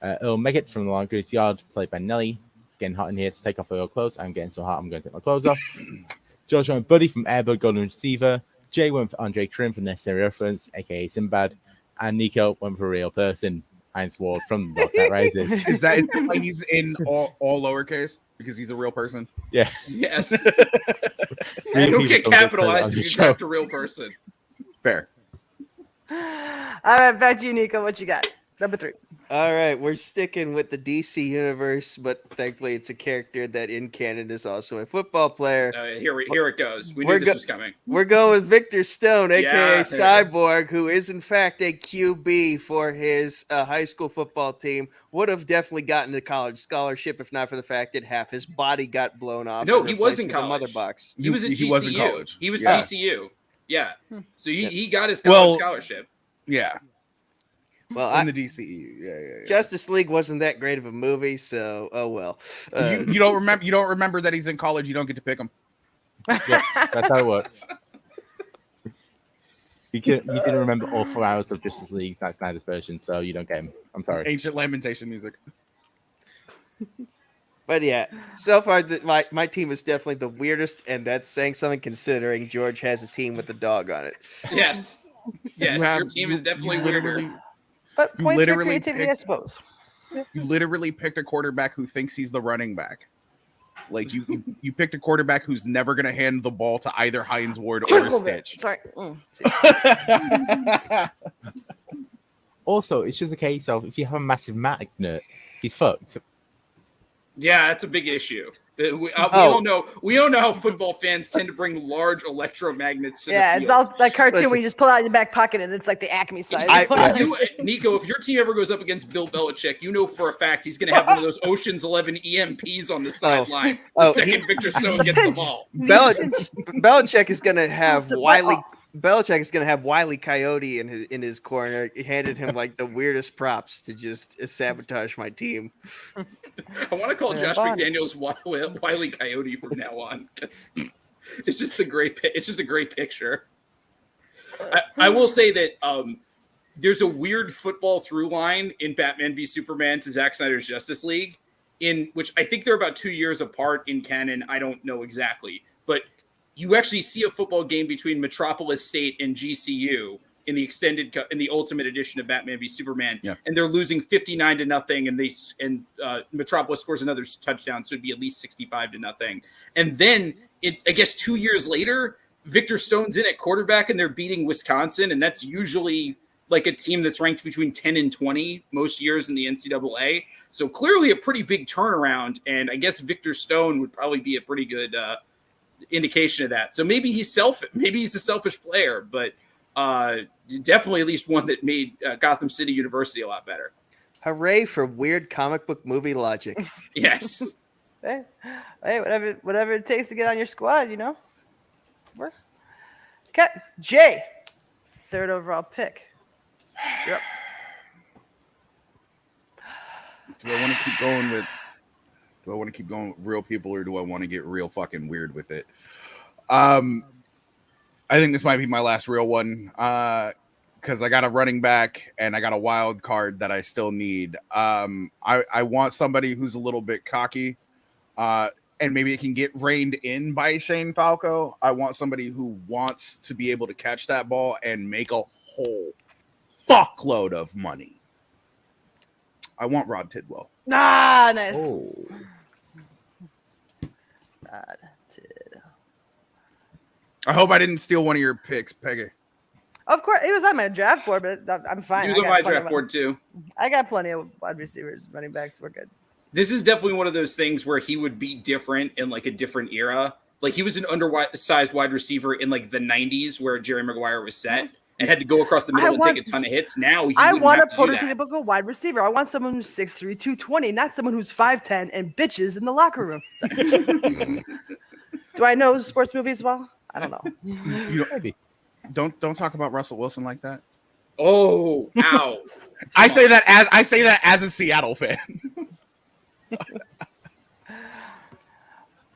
Earl Meggett from the Longgoose Yard, played by Nelly. It's getting hot in here, so take off your clothes. I'm getting so hot, I'm going to take my clothes off. George went with Buddy from Airbud Golden Receiver. Jay went for Andre Krim from Necessary Reference, aka Sinbad. And Nico went for a real person, Heinz Ward from The Dark Knight Rises. Is that why he's in all lowercase? Because he's a real person? Yeah. Yes. You don't get capitalized if you draft a real person. Fair. All right, back to you, Nico. What you got? Number 3. All right, we're sticking with the DC universe, but thankfully it's a character that in canon is also a football player. Here it goes. We knew this was coming. We're going with Victor Stone, aka Yeah. Cyborg, who is in fact a QB for his high school football team. Would have definitely gotten a college scholarship if not for the fact that half his body got blown off. No, and he was in replaced with a college. mother box. He was at GCU. He was in college. He was Yeah. GCU. Yeah. So he got his college scholarship. Yeah. Well, In the DCE. Yeah. Justice League wasn't that great of a movie, so oh well. You don't remember. You don't remember that he's in college. You don't get to pick him. Yeah, that's how it works. You didn't remember all 4 hours of Justice League Zack Snyder's version, so you don't get him. I'm sorry. Ancient lamentation music. But yeah, so far my team is definitely the weirdest, and that's saying something considering George has a team with a dog on it. Yes. Yes. Your team is definitely weirder. But points for literally creativity, I suppose. You literally picked a quarterback who thinks he's the running back. Like you picked a quarterback who's never going to hand the ball to either Hines Ward or Stitch. Sorry. Also, it's just a case of if you have a massive magnet, he's fucked. Yeah, that's a big issue. We all know how football fans tend to bring large electromagnets. Yeah, it's all that cartoon where you just pull out your back pocket and it's like the Acme size. Nico, if your team ever goes up against Bill Belichick, you know for a fact he's going to have one of those Ocean's 11 EMPs on the sideline the second Victor Stone gets the ball. Belichick is going to have Wiley. Belichick is going to have Wile E. Coyote in his corner. He handed him like the weirdest props to just sabotage my team. I want to call Josh McDaniels Wile E. Coyote from now on. It's just a great picture. I will say that there's a weird football through line in Batman v Superman to Zack Snyder's Justice League, in which I think they're about 2 years apart in canon. I don't know exactly, but you actually see a football game between Metropolis State and GCU in the Ultimate Edition of Batman v Superman, and they're losing 59-0, and Metropolis scores another touchdown, so it'd be at least 65-0. And then, I guess 2 years later, Victor Stone's in at quarterback, and they're beating Wisconsin, and that's usually like a team that's ranked between 10 and 20 most years in the NCAA. So clearly a pretty big turnaround, and I guess Victor Stone would probably be a pretty good indication of that. So maybe he's a selfish player, but definitely at least one that made Gotham City University a lot better. Hooray for weird comic book movie logic. Yes. Hey, whatever it takes to get on your squad, works. Okay, Jay, 3rd overall pick. Yep. Do I want to keep going with real people, or do I want to get real fucking weird with it? I think this might be my last real one because I got a running back and I got a wild card that I still need. I want somebody who's a little bit cocky, and maybe it can get reined in by Shane Falco. I want somebody who wants to be able to catch that ball and make a whole fuckload of money. I want Rod Tidwell. Ah, nice. Oh. Rod Tid. I hope I didn't steal one of your picks, Peggy. Of course, he was on my draft board, but I'm fine. He was on my draft board too. I got plenty of wide receivers, running backs. We're good. This is definitely one of those things where he would be different in like a different era. Like he was an undersized wide receiver in like the 90s where Jerry Maguire was set and had to go across the middle and take a ton of hits. Now I want a prototypical wide receiver. I want someone who's 6'3", 220, not someone who's 5'10" and bitches in the locker room. Do I know sports movies well? I don't know. Maybe. Don't talk about Russell Wilson like that. Oh, ow! I say that as a Seattle fan.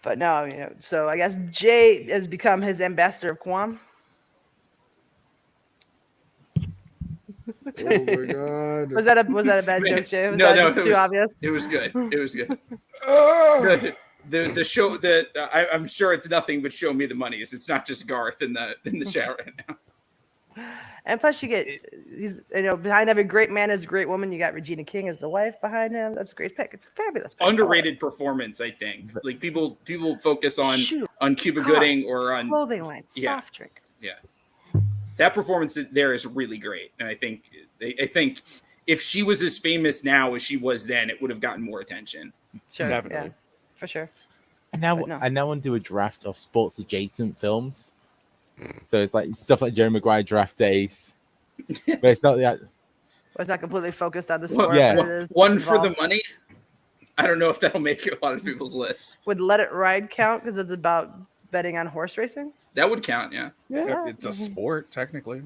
But no, so I guess Jay has become his ambassador of Guam. Oh my god! Was that a bad joke, Jay? Was no, that just too obvious? It was good. It was good. The show that I'm sure it's nothing but show me the money. It's not just Garth in the chat right now. And plus, he's behind every great man is a great woman. You got Regina King as the wife behind him. That's a great pick. It's a fabulous pick. Underrated performance, I think. Like people focus on Cuba Gooding or on clothing line, soft drink. Yeah, that performance there is really great, and I think if she was as famous now as she was then, it would have gotten more attention. Sure, definitely, yeah, for sure. And now I want to do a draft of sports adjacent films. So it's like stuff like Jerry Maguire Draft Days, but it's not that. Was not completely focused on the sport. Yeah, but it is one involved. for the money. I don't know if that'll make a lot of people's list. Would Let It Ride count because it's about betting on horse racing? That would count, yeah. Yeah, It's a sport, technically.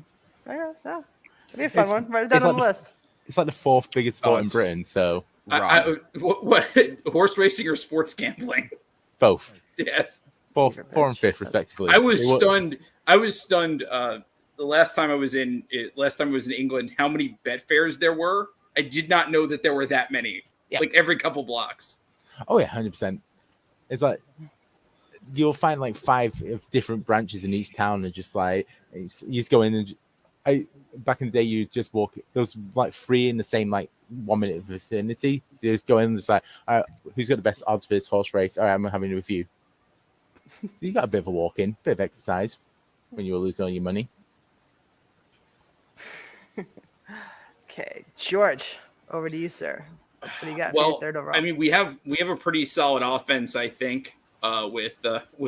Yeah, that'd be a fun one. Write it down on the list. It's like the 4th biggest sport in Britain. So what horse racing or sports gambling? Both. Yes. 4th and 5th, respectively. I was stunned. The last time I was in England, how many Betfairs there were. I did not know that there were that many. Yeah. Like every couple blocks. Oh yeah, 100%. It's like you'll find like 5 different branches in each town, and just like you just go in and back in the day you just walk. There was like 3 in the same like 1 minute vicinity. So you just go in and just like, all right, who's got the best odds for this horse race? All right, I'm having a review. So you got a bit of a walk in, bit of exercise when you were losing all your money. Okay, George, over to you, sir. What do you got for Well, your third overall? I mean, we have a pretty solid offense, I think, with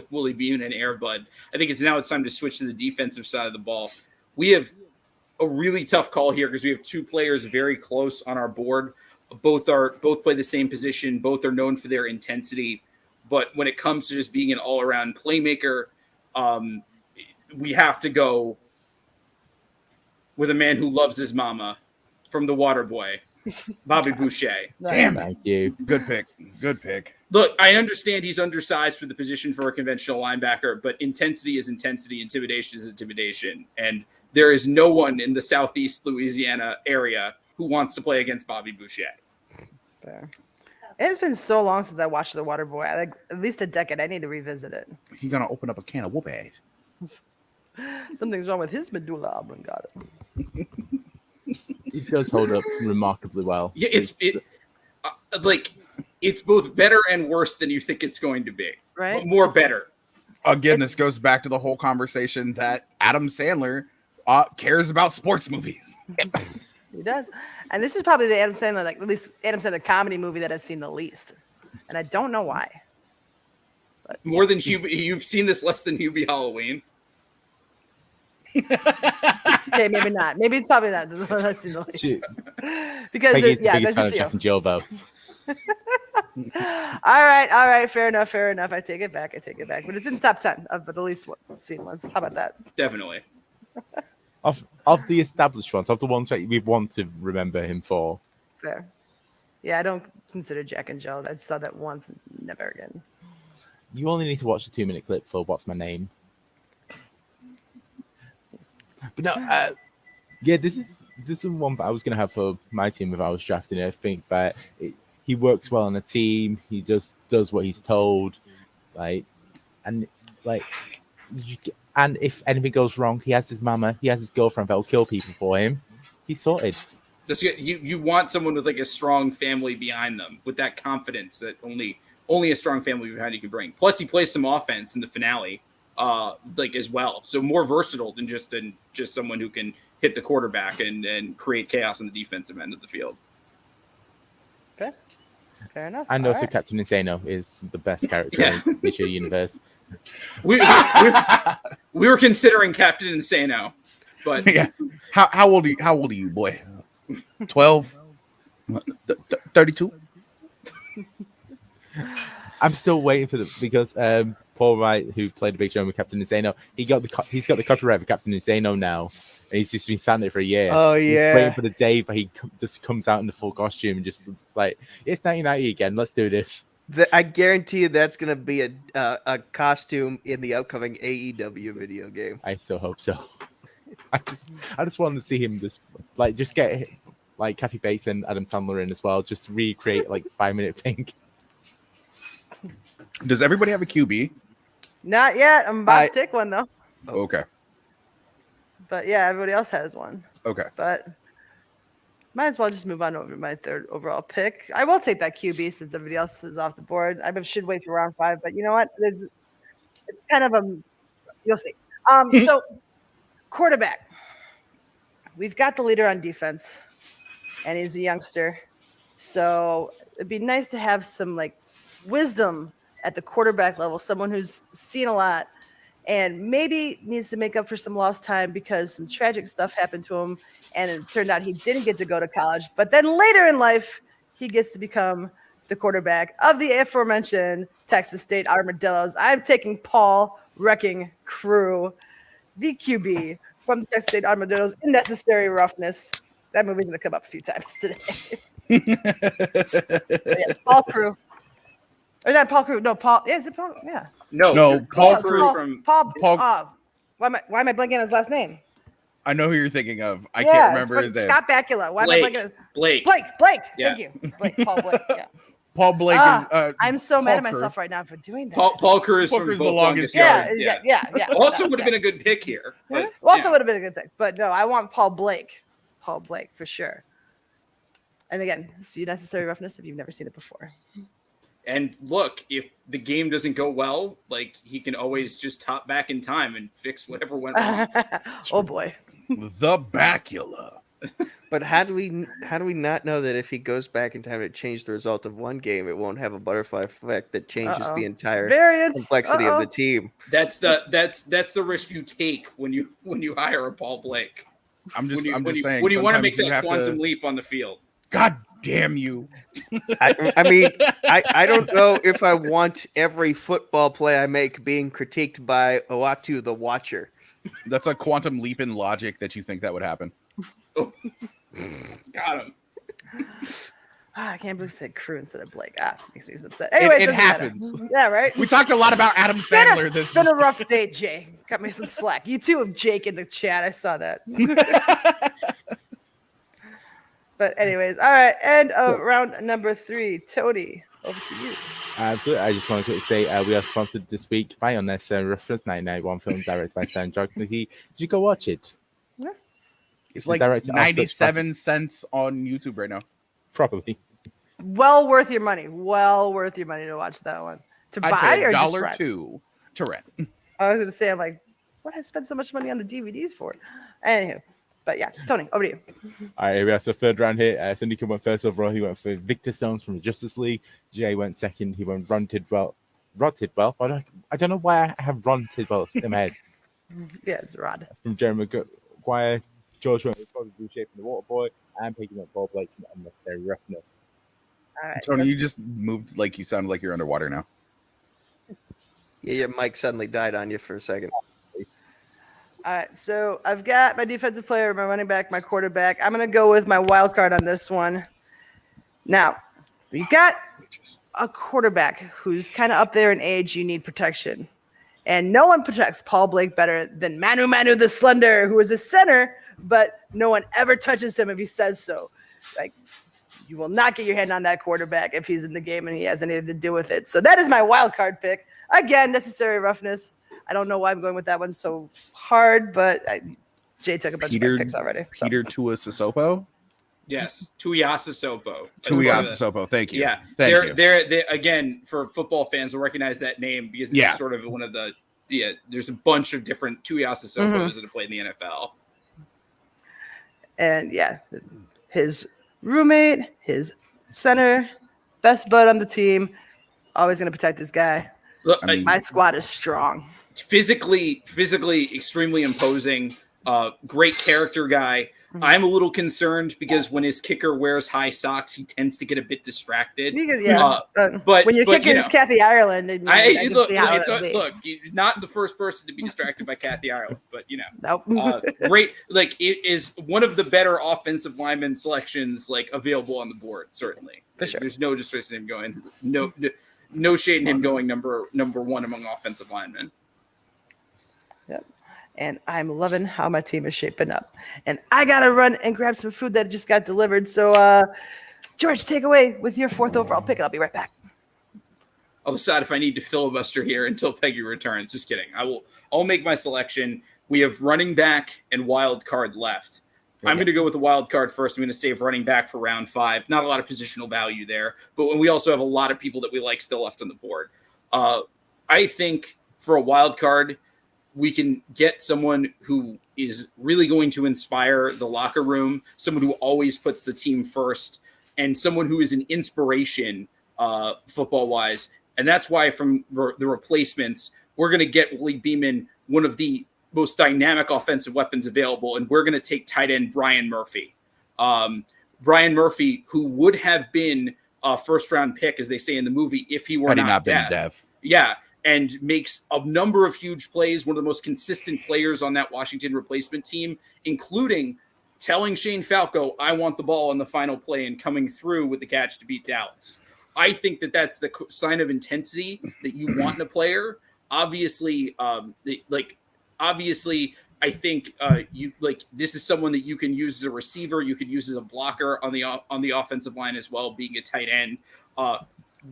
Willie Beeman and Air Bud. I think it's time to switch to the defensive side of the ball. We have a really tough call here because we have two players very close on our board. Both play the same position. Both are known for their intensity. But when it comes to just being an all-around playmaker, we have to go with a man who loves his mama from The Waterboy, Bobby Boucher. Damn, Thank you. Good pick. Good pick. Look, I understand he's undersized for the position for a conventional linebacker, but intensity is intensity, intimidation is intimidation. And there is no one in the Southeast Louisiana area who wants to play against Bobby Boucher. Fair. It's been so long since I watched The Waterboy. Like at least a decade. I need to revisit it. He's gonna open up a can of whoop ass. Something's wrong with his medulla oblongata. It does hold up remarkably well. Yeah, it's both better and worse than you think it's going to be. Right? But more better. Again, this goes back to the whole conversation that Adam Sandler cares about sports movies. He does. And this is probably the Adam Sandler, like at least Adam Sandler comedy movie that I've seen the least. And I don't know why. But More than Hubie. You've seen this less than Hubie Halloween. okay, maybe not. Maybe it's probably not the one I've seen the least. Shit. Because Peggy's the yeah, biggest there's fan a of few. Jack and Jill, though. All right. Fair enough. I take it back. But it's in the top 10 of the least seen ones. How about that? Definitely. Of the established ones, of the ones that we want to remember him for. Fair. Yeah, I don't consider Jack and Jill. I saw that once, never again. You only need to watch the 2-minute clip for What's My Name. But no, yeah, this is one that I was going to have for my team if I was drafting it. I think that he works well on a team. He just does what he's told. And if anything goes wrong, he has his mama, he has his girlfriend that will kill people for him. He's sorted. Just you want someone with like a strong family behind them, with that confidence that only a strong family behind you can bring. Plus, he plays some offense in the finale, as well. So more versatile than just someone who can hit the quarterback and create chaos on the defensive end of the field. Okay, fair enough. And All also right. Captain Insano is the best character in the Witcher universe. We were considering Captain Insano, but Yeah. How old are you, boy? 12? 32? I'm still waiting because Paul Wright, who played a big show with Captain Insano, he's got the copyright for Captain Insano now, and he's just been sat there for a year. Oh, He's yeah. waiting for the day that he just comes out in the full costume and just like, it's 1990 again. Let's do this. I guarantee you that's going to be a costume in the upcoming AEW video game. I still hope so. I just wanted to see him just get like Kathy Bates and Adam Sandler in as well, just recreate like 5-minute thing. Does everybody have a QB? Not yet. I'm about to take one though. Okay. But yeah, everybody else has one. Okay. But might as well just move on over to my third overall pick. I will take that QB since everybody else is off the board. I should wait for round 5, but you know what? It's kind of you'll see. So quarterback. We've got the leader on defense, and he's a youngster. So it'd be nice to have some like wisdom at the quarterback level, someone who's seen a lot and maybe needs to make up for some lost time because some tragic stuff happened to him. And it turned out he didn't get to go to college. But then later in life, he gets to become the quarterback of the aforementioned Texas State Armadillos. I'm taking Paul Wrecking Crew, the QB from the Texas State Armadillos in Necessary Roughness. That movie's going to come up a few times today. Yes, Paul Crew. Or not Paul Crew. No, Paul. Yeah, is it Paul? Yeah. No, Paul Paul Crew from Paul. Paul- Why am I blanking on his last name? I know who you're thinking of. I Yeah, can't it's remember his name. Scott Bakula. Why am I blanking on Blake. Blake. Yeah. Thank you. Blake. Paul Blake. Yeah. Paul Blake is. I'm so mad at Paul Crew. myself right now for doing that. Paul Crew is Paul from Crew's both the longest longest yard. yard. Yeah. Also would have been a good pick here. But, Also yeah. would have been a good pick, but no, I want Paul Blake. Paul Blake for sure. And again, see Necessary Roughness if you've never seen it before. And look, if the game doesn't go well, like he can always just hop back in time and fix whatever went wrong. Oh boy. The Bacula. But how do we not know that if he goes back in time to change the result of one game, it won't have a butterfly effect that changes the entire variance complexity of the team? That's the risk you take when you hire a Paul Blake. I'm just saying. When you want to make that have quantum leap on the field. God damn you. I mean, I don't know if I want every football play I make being critiqued by Oatu the Watcher. That's a quantum leap in logic that you think that would happen. Oh. Got him. I can't believe I said Crew instead of Blake. Makes me upset. Anyway, it happens. Yeah, right. We talked a lot about Adam Sandler. It's been a rough day, Jay. Got me some slack. You too, Jake, in the chat. I saw that. But anyways, all right. And round number 3, Tony, over to you. Absolutely. I just want to quickly say we are sponsored this week by Unnecessary Reference 1991 film directed by Stan Johnson. Did you go watch it? Yeah. It's like 97 cents on YouTube right now. Probably. Well worth your money. Well worth your money to watch that one. To buy or just rent? $1.02 to rent. I was going to say, I'm like, what did I spend so much money on the DVDs for? Anywho, but yeah, Tony, over to you. All right, here we are. So third round here. So Nico went first overall. He went for Victor Stones from Justice League. Jay went second. He went Rod Tidwell. But I don't know why I have Ron Tidwell in my head. Yeah, it's Rod. From Jerry Maguire. George went with Boucher from The Water Boy. And Peggy went Paul Blake from Unnecessary Roughness. All right. Tony, you just moved like you sounded like you're underwater now. Yeah, your mic suddenly died on you for a second. All right, so I've got my defensive player, my running back, my quarterback. I'm going to go with my wild card on this one. Now, you got a quarterback who's kind of up there in age. You need protection. And no one protects Paul Blake better than Manu the Slender, who is a center, but no one ever touches him if he says so. Like, you will not get your hand on that quarterback if he's in the game and he has anything to do with it. So that is my wild card pick. Again, Necessary Roughness. I don't know why I'm going with that one so hard, but Jay took a bunch of my picks already. So. Peter Tuiasosopo? Yes, Tuiasosopo. Tuiasosopo, thank you. Yeah, Thank you. They're again, for football fans will recognize that name because it's sort of one of the there's a bunch of different Tuiasosopos that have played in the NFL. And yeah, his roommate, his center, best bud on the team, always going to protect this guy. Look, my squad is strong. Physically extremely imposing, great character guy. I'm a little concerned because when his kicker wears high socks, he tends to get a bit distracted. But when your kicker is Kathy Ireland, look, you're not the first person to be distracted by Kathy Ireland, but great. Like, it is one of the better offensive lineman selections like available on the board. Certainly, for sure. There's no disrespect in him going no shade in him going number one among offensive linemen. Yep. And I'm loving how my team is shaping up. And I got to run and grab some food that just got delivered. So, George, take away with your 4th overall pick. I'll be right back. I'll decide if I need to filibuster here until Peggy returns. Just kidding. I'll make my selection. We have running back and wild card left. Okay. I'm going to go with the wild card first. I'm going to save running back for round 5. Not a lot of positional value there, but we also have a lot of people that we like still left on the board. I think for a wild card, we can get someone who is really going to inspire the locker room, someone who always puts the team first, and someone who is an inspiration football-wise. And that's why from the replacements, we're going to get Willie Beeman, one of the most dynamic offensive weapons available, and we're going to take tight end Brian Murphy. Brian Murphy, who would have been a first-round pick, as they say in the movie, if he were not deaf. Yeah. And makes a number of huge plays, one of the most consistent players on that Washington replacement team, including telling Shane Falco, I want the ball on the final play and coming through with the catch to beat Dallas. I think that that's the sign of intensity that you want in a player. Obviously, I think this is someone that you can use as a receiver. You can use as a blocker on the offensive line as well, being a tight end.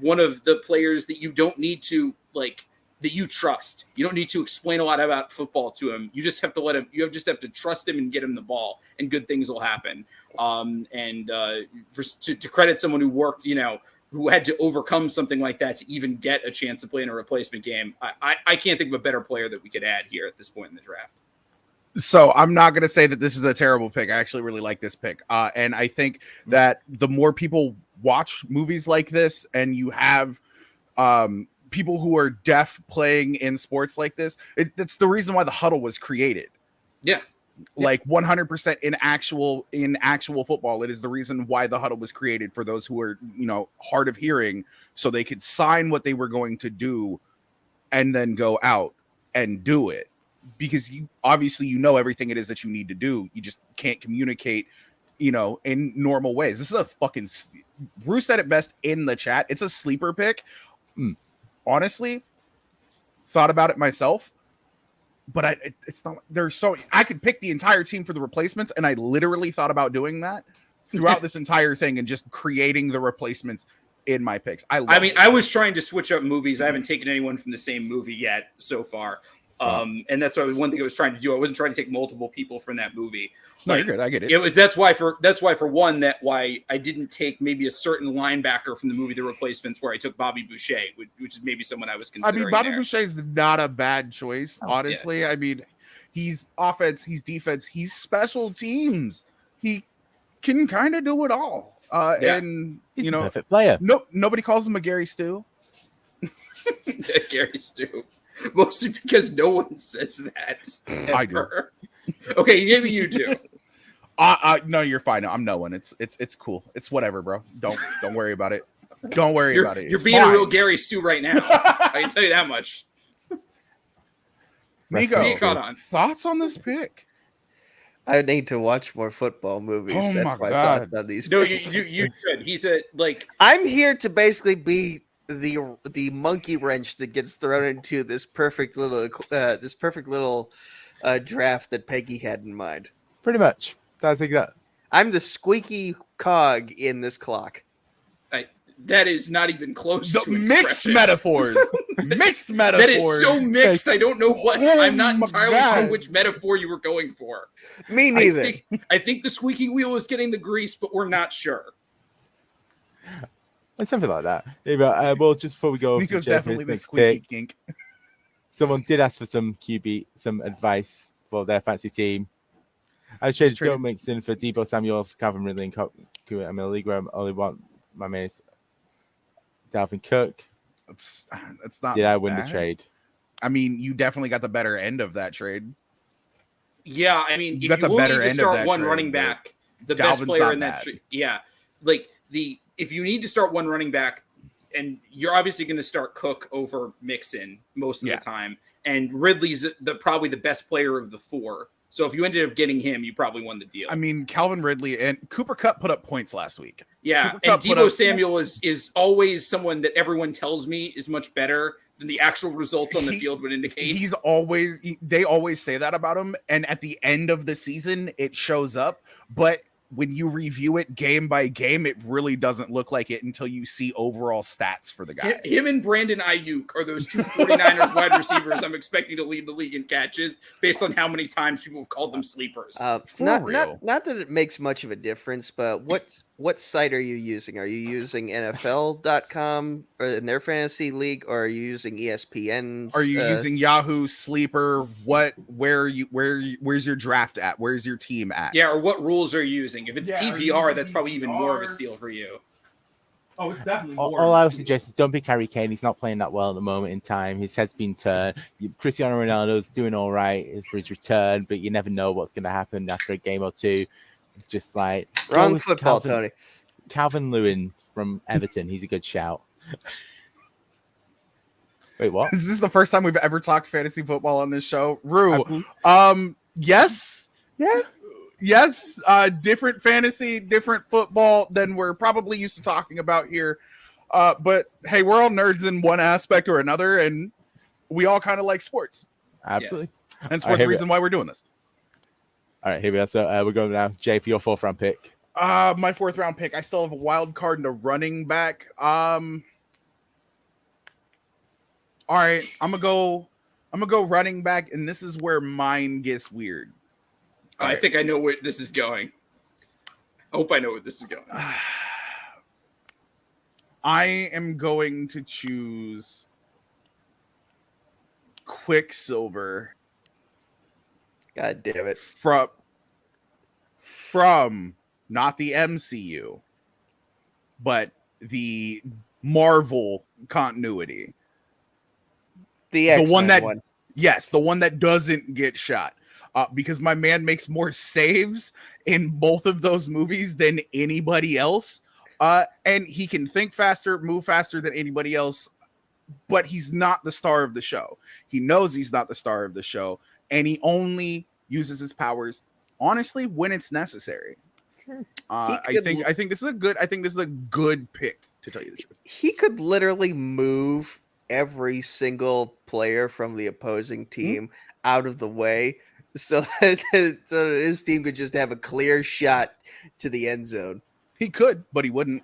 One of the players that you don't need to that you trust. You don't need to explain a lot about football to him. You just have to let him. You just have to trust him and get him the ball, and good things will happen. To credit someone who worked, who had to overcome something like that to even get a chance to play in a replacement game. I can't think of a better player that we could add here at this point in the draft. So I'm not going to say that this is a terrible pick. I actually really like this pick. And I think that the more people watch movies like this and you have people who are deaf playing in sports like this, it's the reason why the huddle was created. Yeah. Like 100% in actual football. It is the reason why the huddle was created, for those who are, hard of hearing, so they could sign what they were going to do and then go out and do it. Because you obviously everything it is that you need to do. You just can't communicate, in normal ways. This is a fucking Bruce said it best in the chat. It's a sleeper pick. Honestly, thought about it myself, but it's not. I could pick the entire team for the replacements, and I literally thought about doing that throughout this entire thing and just creating the replacements in my picks. I was trying to switch up movies. I haven't taken anyone from the same movie yet so far. And that's one thing I was trying to do. I wasn't trying to take multiple people from that movie. No, you're good. I get it. That's why I didn't take maybe a certain linebacker from the movie The Replacements, where I took Bobby Boucher, which is maybe someone I was considering. Bobby Boucher is not a bad choice, honestly. Yeah. He's offense, he's defense, he's special teams. He can kind of do it all. And he's a perfect player. Nobody calls him a Gary Stu. Gary Stu. Mostly because no one says that. Ever. I do. Okay, maybe you do. No, you're fine. I'm no one. It's cool. It's whatever, bro. Don't worry about it. Don't worry about it. You're being a real Gary Stu right now. I can tell you that much. Nico, thoughts on this pick? I need to watch more football movies. Oh That's my my God. thoughts on these. No, picks. you should. He's I'm here to basically be the monkey wrench that gets thrown into this perfect little draft that Peggy had in mind. Pretty much. That's exactly. I'm the squeaky cog in this clock. That is not even close to mixed metaphors. Mixed metaphors. That is so mixed. I don't know what. I'm not entirely sure which metaphor you were going for. Me neither. I think the squeaky wheel is getting the grease, but we're not sure. Something like that. Yeah, well, just before we go, Nico's definitely the squeaky kink. Someone did ask for some advice for their fancy team. I traded Joe Mixon for Deebo Samuel, for Calvin Ridley, and I'm in a league where I only want my main is Dalvin Cook. It's not. Did I win the trade? You definitely got the better end of that trade. Yeah, if you only need to start one running back, the best player in that trade. Yeah, if you need to start one running back, and you're obviously going to start Cook over Mixon most of the time, and Ridley's probably the best player of the four. So if you ended up getting him, you probably won the deal. Calvin Ridley and Cooper Kupp put up points last week. Yeah, and Deebo Samuel is always someone that everyone tells me is much better than the actual results on the field would indicate. They always say that about him, and at the end of the season, it shows up. But when you review it game by game, it really doesn't look like it until you see overall stats for the guy. Him and Brandon Ayuk are those two 49ers wide receivers I'm expecting to lead the league in catches based on how many times people have called them sleepers. Not that it makes much of a difference, but what site are you using? Are you using NFL.com or in their fantasy league, or are you using ESPN? Are you using Yahoo Sleeper? Where's your draft at? Where's your team at? Yeah, or what rules are you using? If it's PPR, that's probably even more of a steal for you. Oh, it's definitely more. All I would suggest is don't pick Harry Kane. He's not playing that well at the moment in time. His head's been turned. Cristiano Ronaldo's doing all right for his return, but you never know what's going to happen after a game or two. Just like wrong football, Tony. Calvin Lewin from Everton. He's a good shout. Wait, what? Is this the first time we've ever talked fantasy football on this show? Rue. Yes. Yeah. Yes, different fantasy, different football than we're probably used to talking about here. But hey, we're all nerds in one aspect or another, and we all kind of like sports. Absolutely. Yes. That's the reason why we're doing this. All right, here we are. So we're going now. Jay, for your 4th round pick. My 4th round pick. I still have a wild card and a running back. All right, I'm gonna go running back, and this is where mine gets weird. I think I know where this is going. I hope I know where this is going. I am going to choose Quicksilver. God damn it. From not the MCU, but the Marvel continuity. The X-Men one that one. Yes, the one that doesn't get shot. Because my man makes more saves in both of those movies than anybody else. And he can think faster, move faster than anybody else, but he's not the star of the show. He knows he's not the star of the show, and he only uses his powers, honestly, when it's necessary. I think this is a good pick, to tell you the truth. He could literally move every single player from the opposing team out of the way, so his team could just have a clear shot to the end zone. He could, but he wouldn't.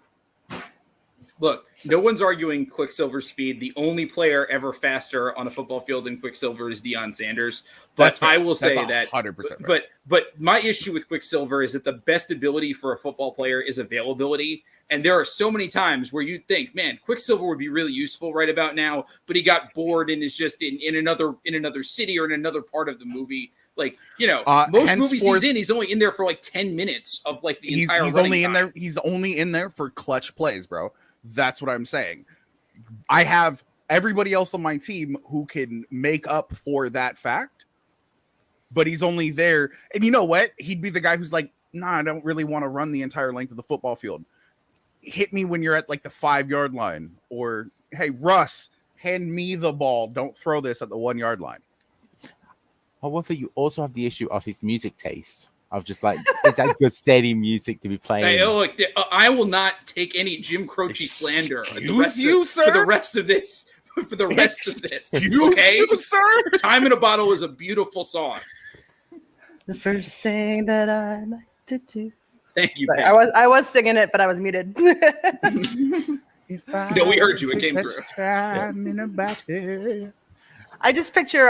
Look, no one's arguing Quicksilver's speed. The only player ever faster on a football field than Quicksilver is Deion Sanders. But I will say that 100%. But my issue with Quicksilver is that the best ability for a football player is availability. And there are so many times where you think, man, Quicksilver would be really useful right about now, but he got bored and is just in another city or in another part of the movie. Like, most movies he's in, he's only in there for like 10 minutes of like the entire he's only in there. He's only in there for clutch plays, bro. That's what I'm saying. I have everybody else on my team who can make up for that fact, but he's only there. And you know what? He'd be the guy who's like, nah, I don't really want to run the entire length of the football field. Hit me when you're at like the 5-yard line, or hey, Russ, hand me the ball. Don't throw this at the 1-yard line. However, you also have the issue of his music taste. Of just like, is that good steady music to be playing? Hey, look, I will not take any Jim Croce slander for the rest of this. Okay, you, sir? Time in a Bottle is a beautiful song. The first thing that I like to do. Thank you. I was singing it, but I was muted. No, we heard you. It came through. Time in a battle. I just picture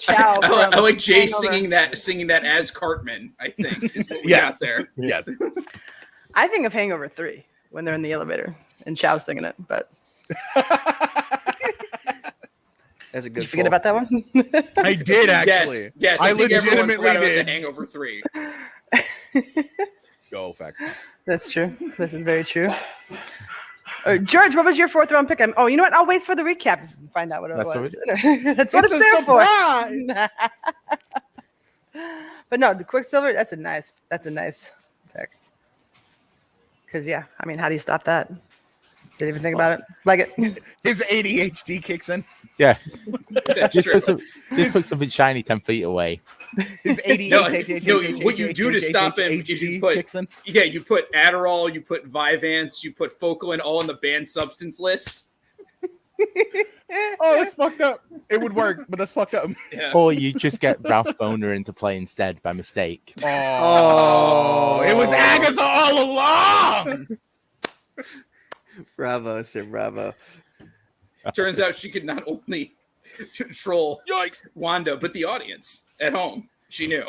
Chow. I like Jay singing that as Cartman. I think is what we got there. Yes. I think of Hangover 3 when they're in the elevator and Chow singing it. But that's a good. Did you forget about that one? I did actually. Yes. I think legitimately did. The Hangover 3. Go facts. That's true. This is very true. George, what was your 4th round pick? You know what? I'll wait for the recap and find out what it was. That's what it's there for. But no, the Quicksilver, that's a nice pick. Because, yeah, I mean, how do you stop that? Didn't even think about it. Like it. His ADHD kicks in. Yeah. Just put something shiny 10 feet away. His ADHD. What you do to stop him is you put Adderall, you put Vyvanse, you put Focalin all in the banned substance list. Oh, that's fucked up. It would work, but that's fucked up. Yeah. Or you just get Ralph Boner into play instead by mistake. Oh, it was Agatha all along. Bravo, sir, bravo. Turns out she could not only control Wanda, but the audience at home. She knew.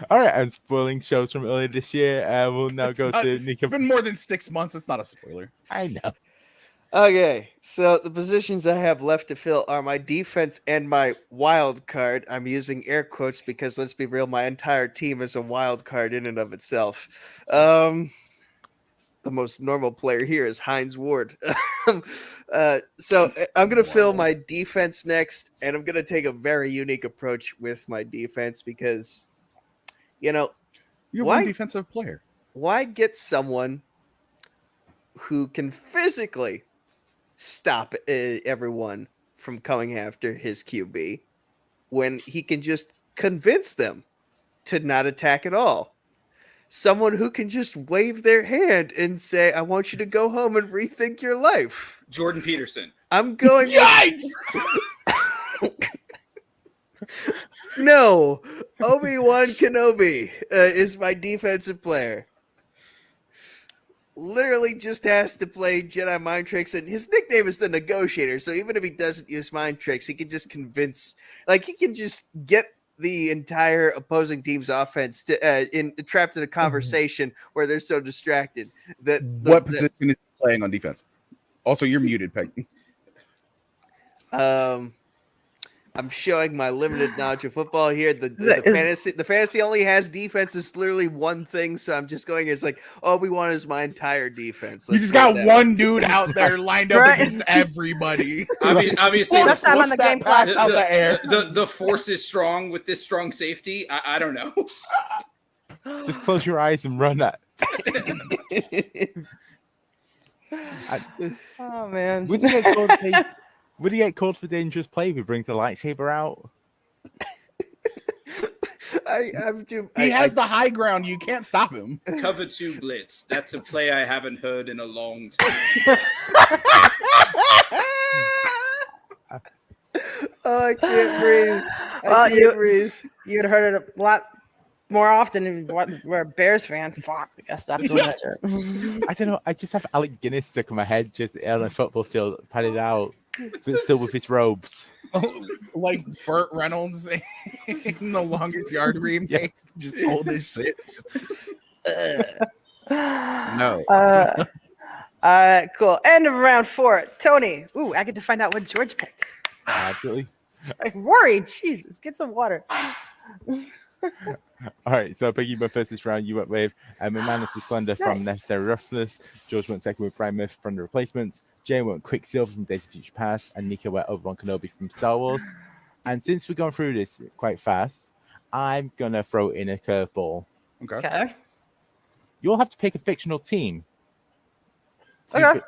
All right, and spoiling shows from earlier this year. We'll now go to Nico. It's been more than 6 months. It's not a spoiler. I know. Okay, so the positions I have left to fill are my defense and my wild card. I'm using air quotes because, let's be real, my entire team is a wild card in and of itself. The most normal player here is Hines Ward. So I'm going to fill my defense next, and I'm going to take a very unique approach with my defense because, you're one defensive player. Why get someone who can physically stop everyone from coming after his QB when he can just convince them to not attack at all? Someone who can just wave their hand and say, I want you to go home and rethink your life. Jordan Peterson. I'm going. Yikes! No. Obi-Wan Kenobi is my defensive player. literally just has to play Jedi mind tricks, and his nickname is the Negotiator. So even if he doesn't use mind tricks, he can just convince, like he can just get the entire opposing team's offense to trapped in a conversation where they're so distracted that What position is he playing on defense? Also, you're muted, Peg. I'm showing my limited knowledge of football here. The fantasy only has defense is literally one thing, so I'm just going. It's like, all we want is my entire defense. You just got one dude out there lined up against everybody. Obviously, That's time on the game clock. The force is strong with this strong safety. I don't know. Just close your eyes and run that. Oh man. Would he get called for dangerous play if he brings the lightsaber out? He has the high ground. You can't stop him. Cover 2 blitz. That's a play I haven't heard in a long time. Oh, I can't breathe. You'd have heard it a lot more often if you were a Bears fan. Fuck, I gotta stop doing that shit. I don't know. I just have Alec Guinness stuck in my head, just on a football field, padded out, but still with his robes. Like Burt Reynolds in The Longest Yard remake. Just old as shit. No. Cool. End of round 4. Tony. Ooh, I get to find out what George picked. Absolutely. I'm worried. Jesus, get some water. All right, so Peggy went first this round. You went with Manus the Slender from Necessary Roughness. George went second with Brian Murphy from The Replacements. Jay went Quicksilver from Days of Future Past. And Nico went Obi-Wan Kenobi from Star Wars. And since we've gone through this quite fast, I'm going to throw in a curveball. Okay. You all have to pick a fictional team. Okay.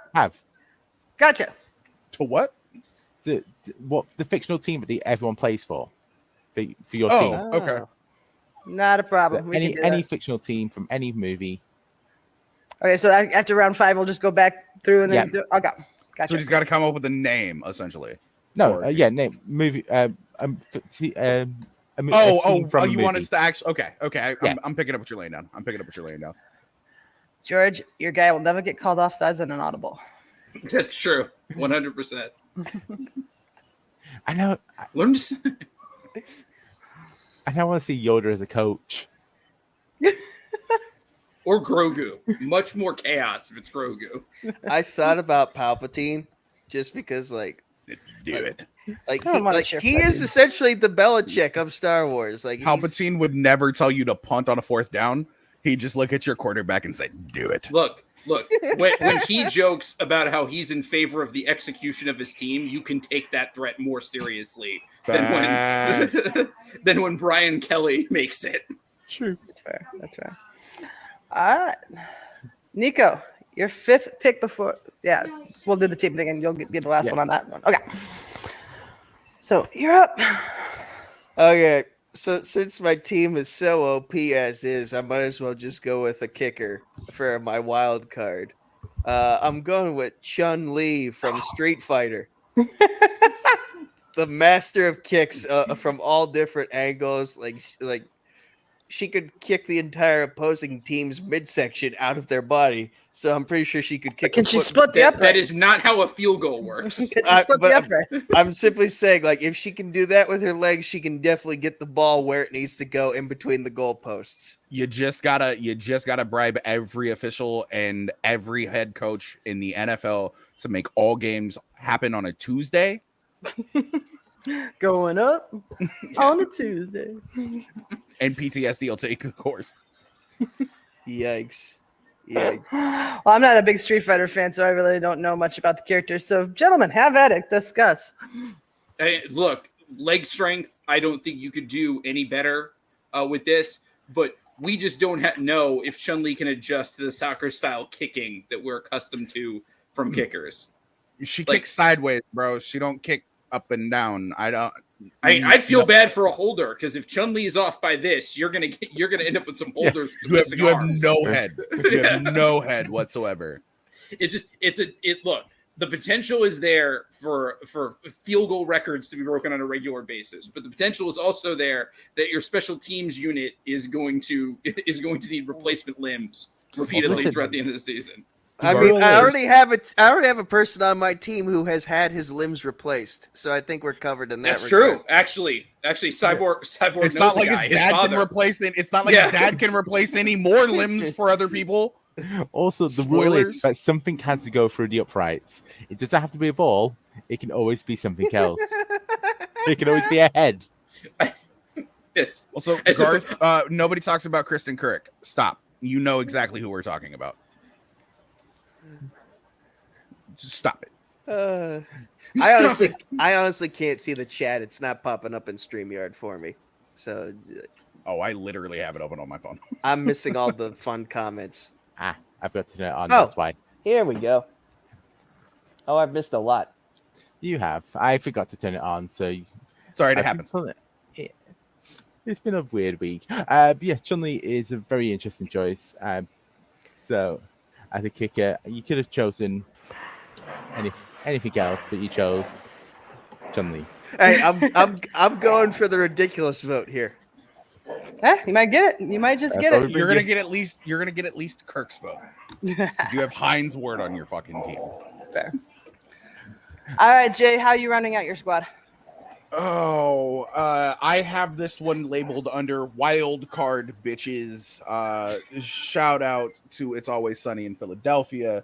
Gotcha. To what? What the fictional team that everyone plays for your team. Okay. Not a problem. Any fictional team from any movie. Okay, so after round 5, we'll just go back through and then okay. Gotcha. So we just got to come up with a name, essentially. No, name movie. You want us to actually? Okay. I'm picking up what you're laying down. George, your guy will never get called offsides on an audible. That's true. 100%. I know. Learn to. I want to see Yoda as a coach. Or Grogu. Much more chaos if it's Grogu. I thought about Palpatine just because, like, do it. Like he is essentially the Belichick of Star Wars. Like Palpatine would never tell you to punt on a 4th down. He'd just look at your quarterback and say, "Do it." Look. When he jokes about how he's in favor of the execution of his team, you can take that threat more seriously than when Brian Kelly makes it. True. That's fair. All right, Nico, your 5th pick before. Yeah, we'll do the team thing, and you'll be the last one on that one. Okay. So you're up. Okay. So since my team is so OP as is, I might as well just go with a kicker for my wild card. I'm going with Chun Li from Street Fighter. The master of kicks from all different angles. Like she could kick the entire opposing team's midsection out of their body. So I'm pretty sure she could kick. Can she split the uprights? That is not how a field goal works. Can she split the uprights? I'm simply saying, like, if she can do that with her legs, she can definitely get the ball where it needs to go in between the goalposts. You just gotta bribe every official and every head coach in the NFL to make all games happen on a Tuesday. Going up on a Tuesday. And PTSD will take the course. Yikes. Well, I'm not a big Street Fighter fan, so I really don't know much about the characters. So, gentlemen, have at it. Discuss. Hey, look, leg strength, I don't think you could do any better with this, but we just don't know if Chun Li can adjust to the soccer-style kicking that we're accustomed to from kickers. She kicks sideways, bro. She don't kick up and down. I'd feel bad for a holder because if Chun Li is off by this, you're gonna end up with some holders. Yeah, you have no head. You have no head whatsoever. Look, the potential is there for field goal records to be broken on a regular basis, but the potential is also there that your special teams unit is going to need replacement limbs repeatedly throughout the end of the season. I mean, I already have a person on my team who has had his limbs replaced, so I think we're covered in that. That's regard. true. Actually, Cyborg. It's knows not a like guy, his dad can father. replace it. It's not like his dad can replace any more limbs for other people. Also, the rule is that something has to go through the uprights. It doesn't have to be a ball. It can always be something else. It can always be a head. Yes. Also, Garth, nobody talks about Kristen Kirk. Stop. You know exactly who we're talking about. Just stop it. I honestly can't see the chat. It's not popping up in StreamYard for me. So Oh, I literally have it open on my phone. I'm missing all the fun comments. I've got to turn it on. That's why. Here we go. Oh, I've missed a lot. You have. I forgot to turn it on, so Sorry, it happens. It's been a weird week. Yeah, Chun Li is a very interesting choice. So, as a kicker, you could have chosen anything else, but you chose Chun Li. Hey, I'm going for the ridiculous vote here. You might get it. You might just get it. You're gonna get at least Kirk's vote because you have Heinz Ward on your fucking team. Fair. All right, Jay, how are you running out your squad? Oh, I have this one labeled under wild card bitches. Shout out to It's Always Sunny in Philadelphia.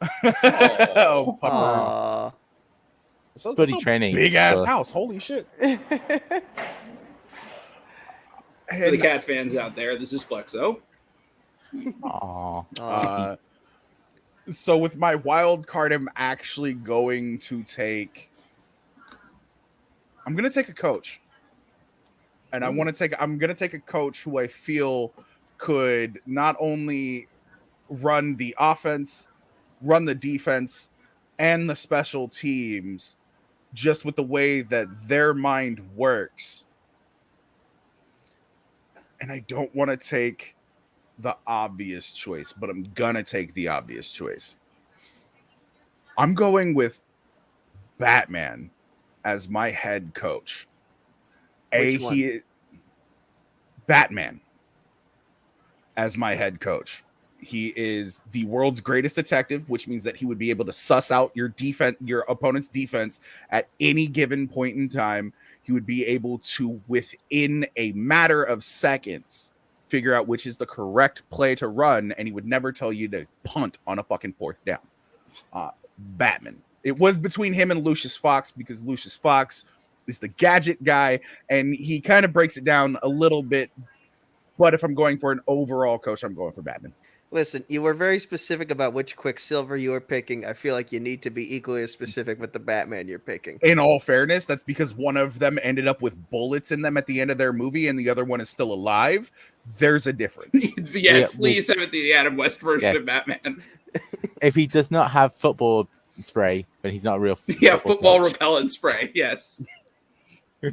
Oh, puppers. Buddy training. Big ass house. Holy shit. For the cat fans out there, this is Flexo. Aww. So with my wild card, I'm actually going to take. I'm going to take a coach, and I'm going to take a coach who I feel could not only run the offense, run the defense, and the special teams, just with the way that their mind works. And I don't want to take the obvious choice, but I'm gonna take the obvious choice. I'm going with Batman as my head coach. Batman as my head coach. He is the world's greatest detective, which means that he would be able to suss out your opponent's defense at any given point in time. He would be able to, within a matter of seconds, figure out which is the correct play to run, and he would never tell you to punt on a fucking fourth down. Batman. It was between him and Lucius Fox because Lucius Fox is the gadget guy, and he kind of breaks it down a little bit. But if I'm going for an overall coach, I'm going for Batman. Listen, you were very specific about which Quicksilver you were picking. I feel like you need to be equally as specific with the Batman you're picking. In all fairness, that's because one of them ended up with bullets in them at the end of their movie, and the other one is still alive. There's a difference. Yes, please have it the Adam West version of Batman. If he does not have football spray, then he's not a real football repellent spray. Yes.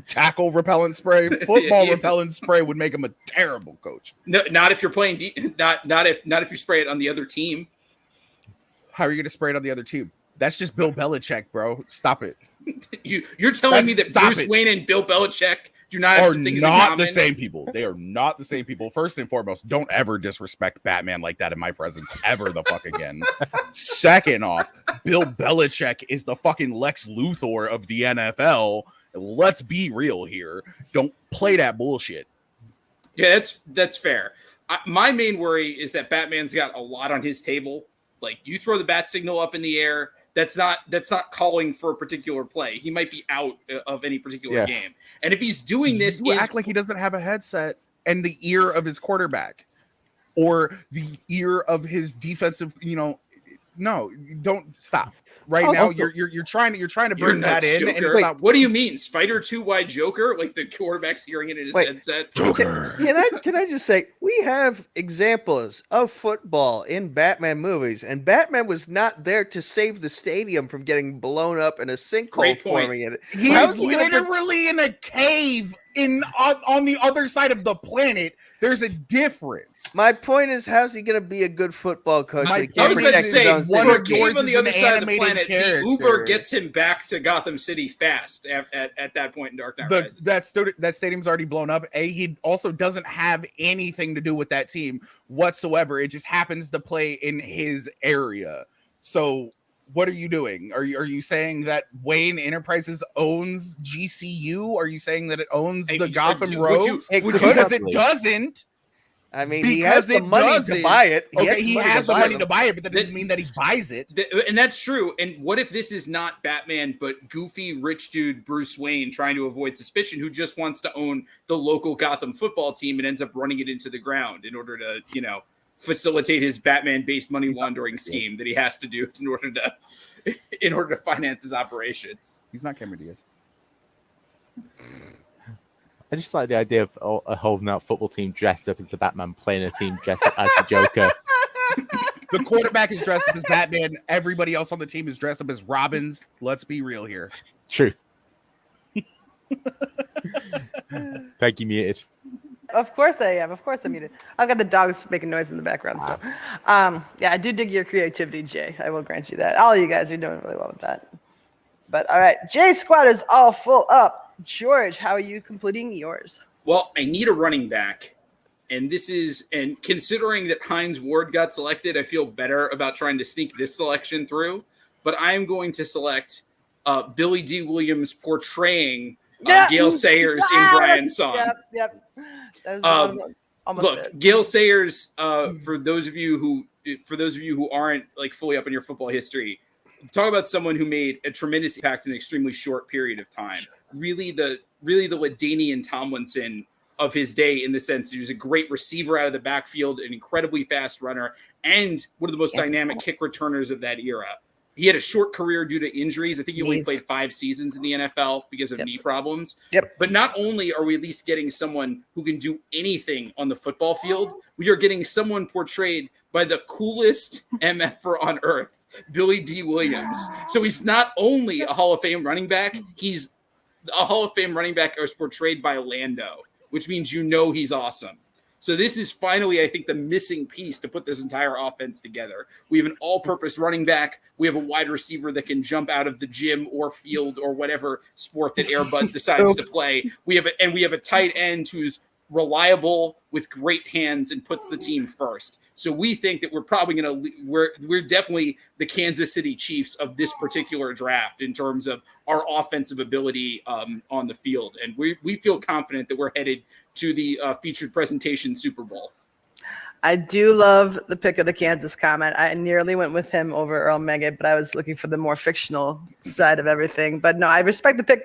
Tackle repellent spray, football repellent spray would make him a terrible coach. No, not if you're playing. Not if you spray it on the other team. How are you going to spray it on the other team? That's just Bill Belichick, bro. Stop it. You're telling me that Bruce Wayne and Bill Belichick do not have some things in common? The same people. They are not the same people. First and foremost, don't ever disrespect Batman like that in my presence ever the fuck again. Second off, Bill Belichick is the fucking Lex Luthor of the NFL. Let's be real here. Don't play that bullshit. Yeah, that's fair. My main worry is that Batman's got a lot on his table. Like, you throw the bat signal up in the air, that's not calling for a particular play. He might be out of any particular game. And if he's doing this, you act like he doesn't have a headset and the ear of his quarterback or the ear of his defensive. No, don't stop. Right now, you're trying to bring that in. And it's not, what do you mean, Spider 2 wide Joker? Like the quarterback's hearing it in his headset. Joker. Can I just say we have examples of football in Batman movies, and Batman was not there to save the stadium from getting blown up and a sinkhole forming in it. He's literally in a cave on the other side of the planet. There's a difference. My point is, how's he going to be a good football coach? I when he can't I was going to protect his say, own for city? a game on the other side of the animated planet, character. the Uber gets him back to Gotham City fast at that point in Dark Knight Rises. That stadium's already blown up. He also doesn't have anything to do with that team whatsoever. It just happens to play in his area. So what are you doing? Are you saying that Wayne Enterprises owns GCU? Are you saying that it owns the Gotham Roads? Because it doesn't. I mean, he has the money to buy it. He has the money to buy it, but that doesn't mean that he buys it. And that's true. And what if this is not Batman, but goofy rich dude Bruce Wayne trying to avoid suspicion, who just wants to own the local Gotham football team and ends up running it into the ground in order to, facilitate his Batman-based money laundering scheme that he has to do in order to finance his operations. He's not Cameron Diaz. I just like the idea of a holding out football team dressed up as the Batman playing a team dressed up as the Joker. The quarterback is dressed up as Batman. Everybody else on the team is dressed up as Robins. Let's be real here. True. Thank you, muted. Of course I am. Of course I'm muted. I've got the dogs making noise in the background. So, I do dig your creativity, Jay. I will grant you that. All of you guys are doing really well with that. But all right, Jay's squad is all full up. George, how are you completing yours? Well, I need a running back. And considering that Hines Ward got selected, I feel better about trying to sneak this selection through. But I am going to select Billy D. Williams portraying Gayle Sayers in Brian's song. Yep. That was almost look, it. Gayle Sayers. For those of you who aren't like fully up in your football history, talk about someone who made a tremendous impact in an extremely short period of time. Really the LaDainian Tomlinson of his day, in the sense that he was a great receiver out of the backfield, an incredibly fast runner, and one of the most dynamic kick returners of that era. He had a short career due to injuries. I think he only played 5 seasons in the NFL because of knee problems. Yep. But not only are we at least getting someone who can do anything on the football field, we are getting someone portrayed by the coolest MFer on earth, Billy D. Williams. So he's not only a Hall of Fame running back, he's a Hall of Fame running back is portrayed by Lando, which means he's awesome. So this is finally, I think, the missing piece to put this entire offense together. We have an all-purpose running back. We have a wide receiver that can jump out of the gym or field or whatever sport that Air Bud decides to play. We have a tight end who's reliable with great hands and puts the team first. So we think that we're probably we're definitely the Kansas City Chiefs of this particular draft in terms of our offensive ability on the field. And we feel confident that we're headed to the featured presentation Super Bowl. I do love the pick of the Kansas comment. I nearly went with him over Earl Megget, but I was looking for the more fictional side of everything. But no, I respect the pick.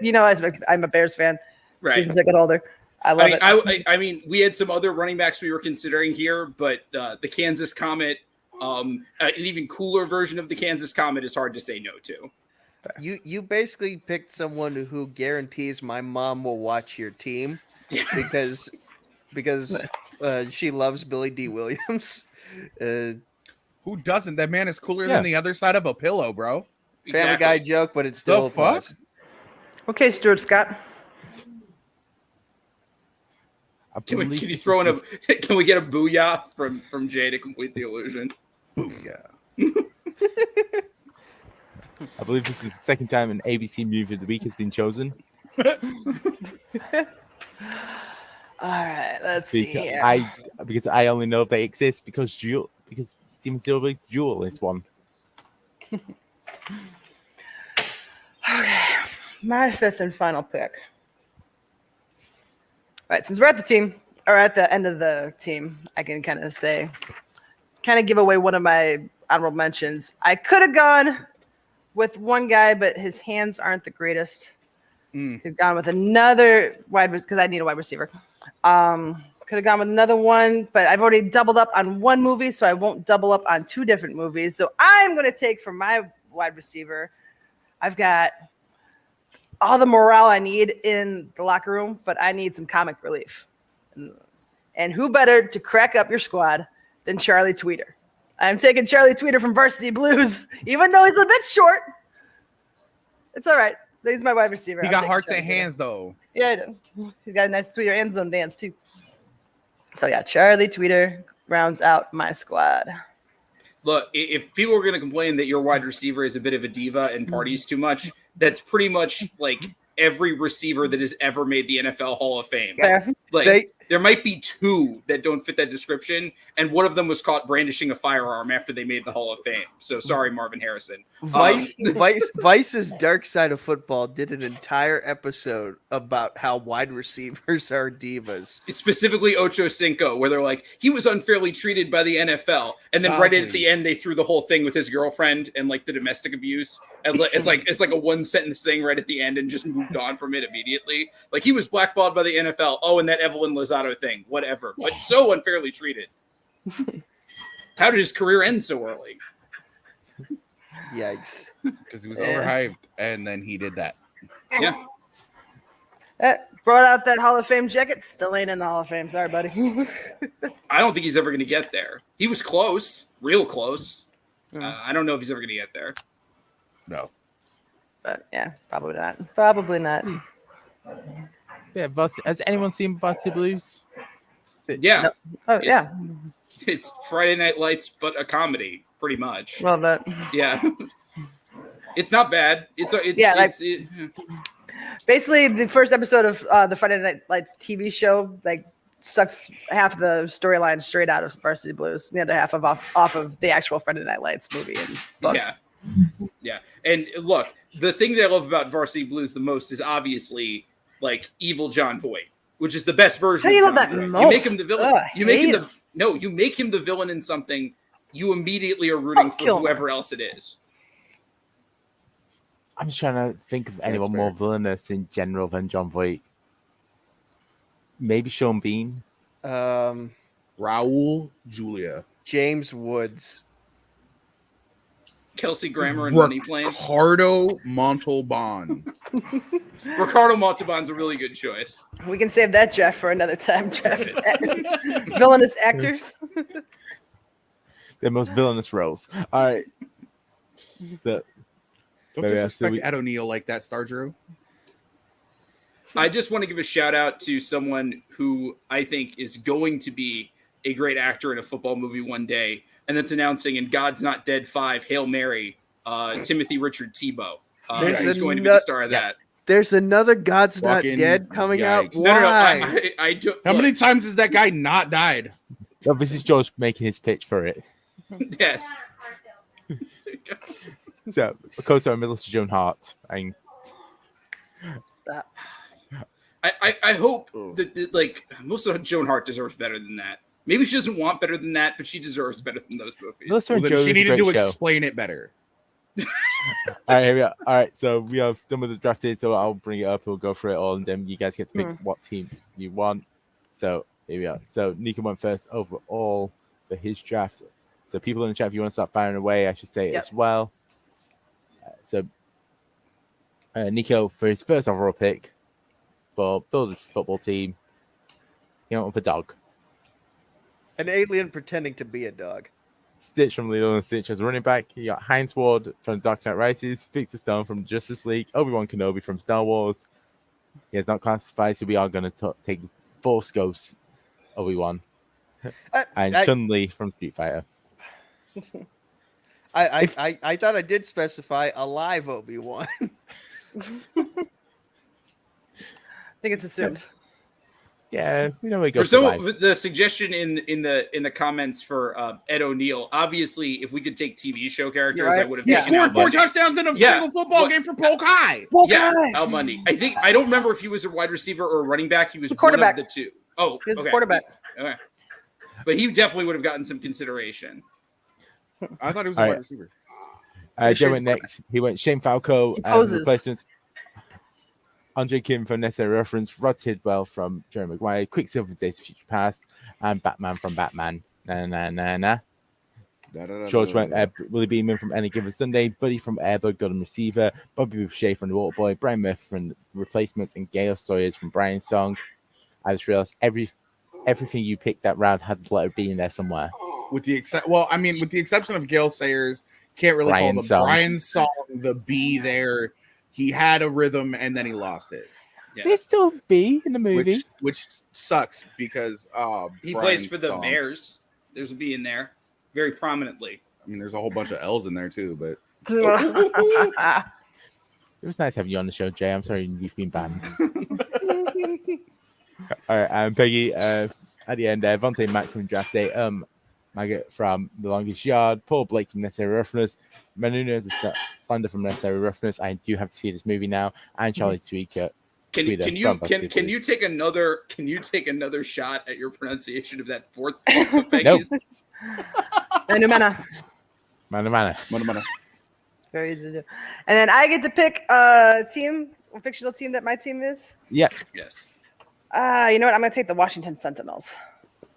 I'm a Bears fan. Right. Seasons I get older. I love it. I mean, we had some other running backs we were considering here, but the Kansas Comet, an even cooler version of the Kansas Comet, is hard to say no to. You basically picked someone who guarantees my mom will watch your team because she loves Billy D. Williams. Who doesn't? That man is cooler than the other side of a pillow, bro. Family Guy joke, but it's still applies. Okay, Stuart Scott. Can you throw in can we get a booyah from Jay to complete the illusion? Booyah. I believe this is the second time an ABC movie of the week has been chosen. All right, let's see here. Because I only know they exist because Steven Spielberg Jewel is one. Okay, my fifth and final pick. All right, since we're at the end of the team, I can kind of give away one of my honorable mentions. I could have gone with one guy, but his hands aren't the greatest. Could have gone with another because I need a wide receiver. Could have gone with another one, but I've already doubled up on one movie, so I won't double up on 2 different movies. So I'm going to take for my wide receiver. I've got all the morale I need in the locker room, but I need some comic relief. And who better to crack up your squad than Charlie Tweeter? I'm taking Charlie Tweeter from Varsity Blues, even though he's a bit short. It's all right. He's my wide receiver. He I'm got taking hearts Charlie and Twitter. hands though. Yeah, I do. He's got a nice Tweeter end zone dance too. So yeah, Charlie Tweeter rounds out my squad. Look, if people are going to complain that your wide receiver is a bit of a diva and parties too much, that's pretty much like every receiver that has ever made the NFL Hall of Fame. Fair. Like there might be two that don't fit that description, and one of them was caught brandishing a firearm after they made the Hall of Fame. So sorry, Marvin Harrison. Vice's Dark Side of Football did an entire episode about how wide receivers are divas. It's specifically Ocho Cinco, where they're like, he was unfairly treated by the NFL, and then right at the end they threw the whole thing with his girlfriend and like the domestic abuse, and it's like a one sentence thing right at the end, and just moved on from it immediately. Like he was blackballed by the NFL. Oh, and that Evelyn Lozado thing, whatever, but so unfairly treated. How did his career end so early? Yikes! Because he was overhyped, and then he did that. Yeah. Brought out that Hall of Fame jacket. Still ain't in the Hall of Fame. Sorry, buddy. I don't think he's ever going to get there. He was close, real close. I don't know if he's ever going to get there. No. But yeah, probably not. Probably not. Yeah, has anyone seen Varsity Blues? Yeah. No. Oh, yeah. It's Friday Night Lights, but a comedy, pretty much. Well, but yeah. It's not bad. Basically, the first episode of the Friday Night Lights TV show sucks half the storyline straight out of Varsity Blues, the other half off of the actual Friday Night Lights movie and book. Yeah. And look, the thing that I love about Varsity Blues the most is obviously like evil John Voight, which is the best version. How do you of love John that Voight. most? You make him the villain. You make him the villain in something. You immediately are rooting for whoever else it is. I'm just trying to think of anyone more villainous in general than John Voight. Maybe Sean Bean. Raul Julia. James Woods. Kelsey Grammer and Money Plane. Ricardo Montalban. Ricardo Montalban's a really good choice. We can save that, Jeff, for another time, Jeff. Villainous actors. The most villainous roles. All right. So, don't disrespect Ed O'Neill like that, Star Drew. I just want to give a shout out to someone who I think is going to be a great actor in a football movie one day, and that's announcing in God's Not Dead 5, Hail Mary, Timothy Richard Tebow. He's going to be the star of that. There's another God's Not Dead coming out. Why? No. How many times has that guy not died? Oh, this is George making his pitch for it. Yes. So, co-star Melissa Joan Hart. I hope that Melissa Joan Hart deserves better than that. Maybe she doesn't want better than that, but she deserves better than those movies. She needed to explain it better. All right, here we are. All right, so we have done with the drafted, so I'll bring it up. We'll go through it all, and then you guys get to pick what teams you want. So here we are. So Nico went first overall for his draft. So people in the chat, if you want to start firing away, I should say as well. Nico, for his first overall pick for Builders Football Team, he went with a dog. An alien pretending to be a dog. Stitch from Lilo and Stitch as running back. You got Heinz Ward from Dark Knight Rises, Victor Stone from Justice League, Obi-Wan Kenobi from Star Wars. He has not classified, so we are going to take Force Ghost Obi-Wan. And Chun Li from Street Fighter. I thought I did specify a live Obi-Wan. I think it's assumed. Yeah, we know we go. The suggestion in the comments for Ed O'Neill. Obviously, if we could take TV show characters, I would have. He scored 4 touchdowns in a single football game for Polk High. Al Bundy. I don't remember if he was a wide receiver or a running back. He was quarterback. One of the two. Oh, he was a quarterback. Okay, but he definitely would have gotten some consideration. I thought he was a wide receiver. Joe went next. He went Shane Falco and replacements. Andre Kim from Necessary Reference, Rod Tidwell from Jerry Maguire, Quicksilver from Days of Future Past, and Batman from Batman. George went Willie Beeman from Any Given Sunday, Buddy from Airbud, Golden Receiver, Bobby Boucher from The Waterboy, Brian Murphy from Replacements, and Gayle Sayers from Brian's Song. I just realized everything you picked that round had the letter B in there somewhere. With the exception of Gayle Sayers, can't really call the Brian's Song the B there. he had a rhythm and then he lost it. Yeah. There's still B in the movie. Which sucks because he Brian's plays for the song. Bears. There's a B in there very prominently. I mean, there's a whole bunch of L's in there too, but It was nice having you on the show, Jay. I'm sorry you've been banned. All right, Peggy, at the end there, Vontae Mack from Draft Day, Maggot from The Longest Yard, Paul Blake from Necessary Roughness, Manuna the Slander from Necessary Roughness. I do have to see this movie now, and Charlie Tweaker. Can you take another shot at your pronunciation of that fourth of Peggy's? Nope. Mana. Very easy to do. And then I get to pick a team, a fictional team that my team is. Yeah. Yes. You know what? I'm going to take the Washington Sentinels.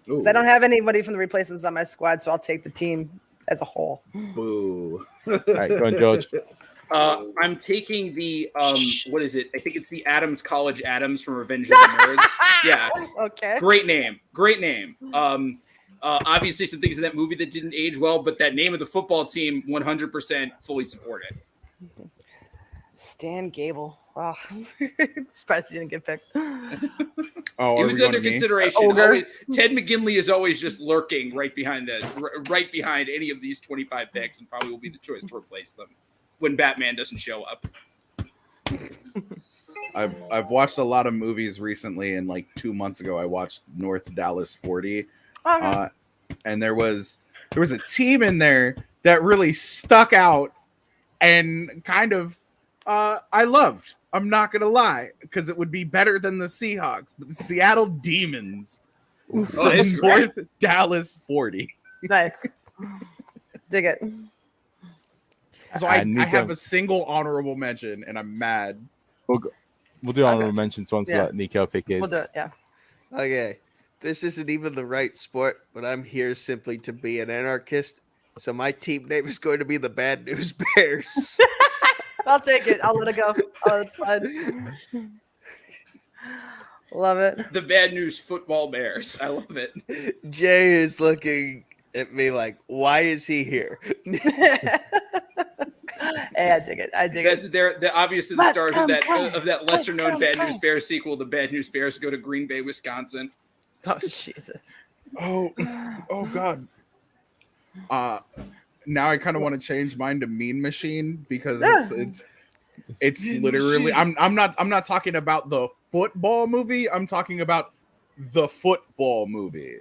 Because I don't have anybody from the replacements on my squad, so I'll take the team as a whole. boo. All right, go on, George. I'm taking the what is it? I think it's the Adams College Adams from Revenge of the Nerds. Yeah. Okay. Great name. Obviously some things in that movie that didn't age well, but that name of the football team 100% fully supported. Stan Gable. Wow. I'm surprised he didn't get picked. Oh, It was under consideration. Ted McGinley is always just lurking right behind any of these 25 picks, and probably will be the choice to replace them when Batman doesn't show up. I've watched a lot of movies recently, and like 2 months ago, I watched North Dallas 40, and there was a team in there that really stuck out and kind of I loved. I'm not gonna lie, because it would be better than the Seahawks, but the Seattle Demons from North Dallas 40. Nice. Dig it. So I have a single honorable mention, and I'm mad. We'll do honorable mentions once we let Nico pick his. We'll do it, yeah. Okay. This isn't even the right sport, but I'm here simply to be an anarchist. So my team name is going to be the Bad News Bears. I'll take it. I'll let it go. Oh, it's fine. Love it. The Bad News Football Bears. I love it. Jay is looking at me like, why is he here? Hey, I dig it. They're obviously the stars of that lesser known Bad News Bears sequel. The Bad News Bears go to Green Bay, Wisconsin. Oh Jesus. Oh God. Now I kind of want to change mine to Mean Machine because it's literally I'm not talking about the football movie. I'm talking about the football movie.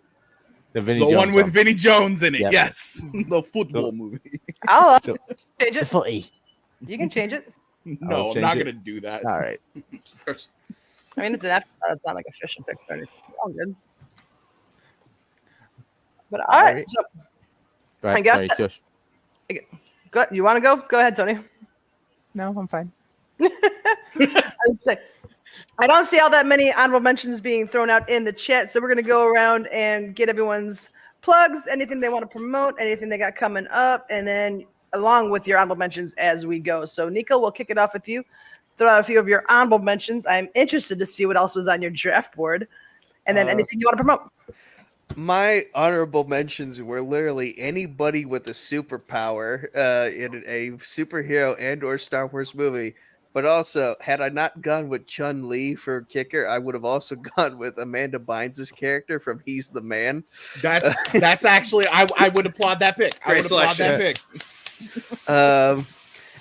The one with Vinnie Jones in it. Yep. Yes. The football movie. I'll change it. The footy. You can change it. No, I'm not going to do that. All right. I mean, it's an afterthought. It's not like official picks or anything. All good. But all right. So, right. I guess. Sorry, go, you want to go? Go ahead, Tony. No, I'm fine. I don't see all that many honorable mentions being thrown out in the chat, so we're going to go around and get everyone's plugs, anything they want to promote, anything they got coming up, and then along with your honorable mentions as we go. So, Nico, we'll kick it off with you. Throw out a few of your honorable mentions. I'm interested to see what else was on your draft board, and then anything you want to promote. My honorable mentions were literally anybody with a superpower in a superhero and or Star Wars movie. But also, had I not gone with Chun Li for kicker, I would have also gone with Amanda Bynes' character from He's the Man. That's actually I would applaud that pick. I would applaud that pick.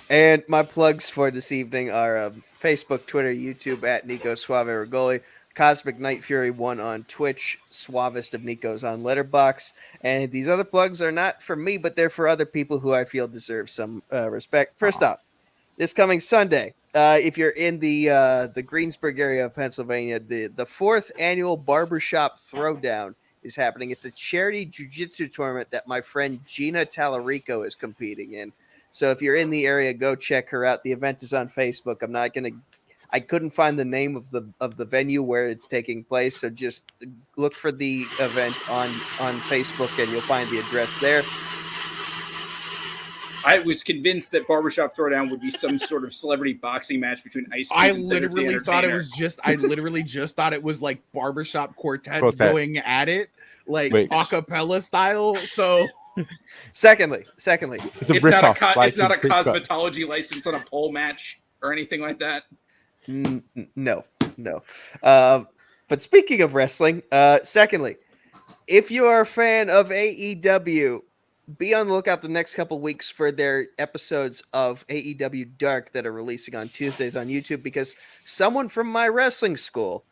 And my plugs for this evening are Facebook, Twitter, YouTube at Nico Suave Regoli, Cosmic Night Fury 1 on Twitch, Suavest of Nico's on Letterboxd. And these other plugs are not for me, but they're for other people who I feel deserve some respect. First off, this coming Sunday, if you're in the Greensburg area of Pennsylvania, the fourth annual Barbershop Throwdown is happening. It's a charity jiu-jitsu tournament that my friend Gina Tallarico is competing in. So if you're in the area, go check her out. The event is on Facebook. I couldn't find the name of the venue where it's taking place, so just look for the event on Facebook and you'll find the address there. I was convinced that Barbershop Throwdown would be some sort of celebrity boxing match between Ice Cube I and Cedric the literally thought it Entertainer. was just I literally just thought it was like barbershop quartets going at it, like a cappella style. So secondly, it's not a cosmetology license on a pole match. or anything like that? No. But speaking of wrestling, secondly, if you are a fan of AEW, be on the lookout the next couple weeks for their episodes of AEW Dark that are releasing on Tuesdays on YouTube, because someone from my wrestling school,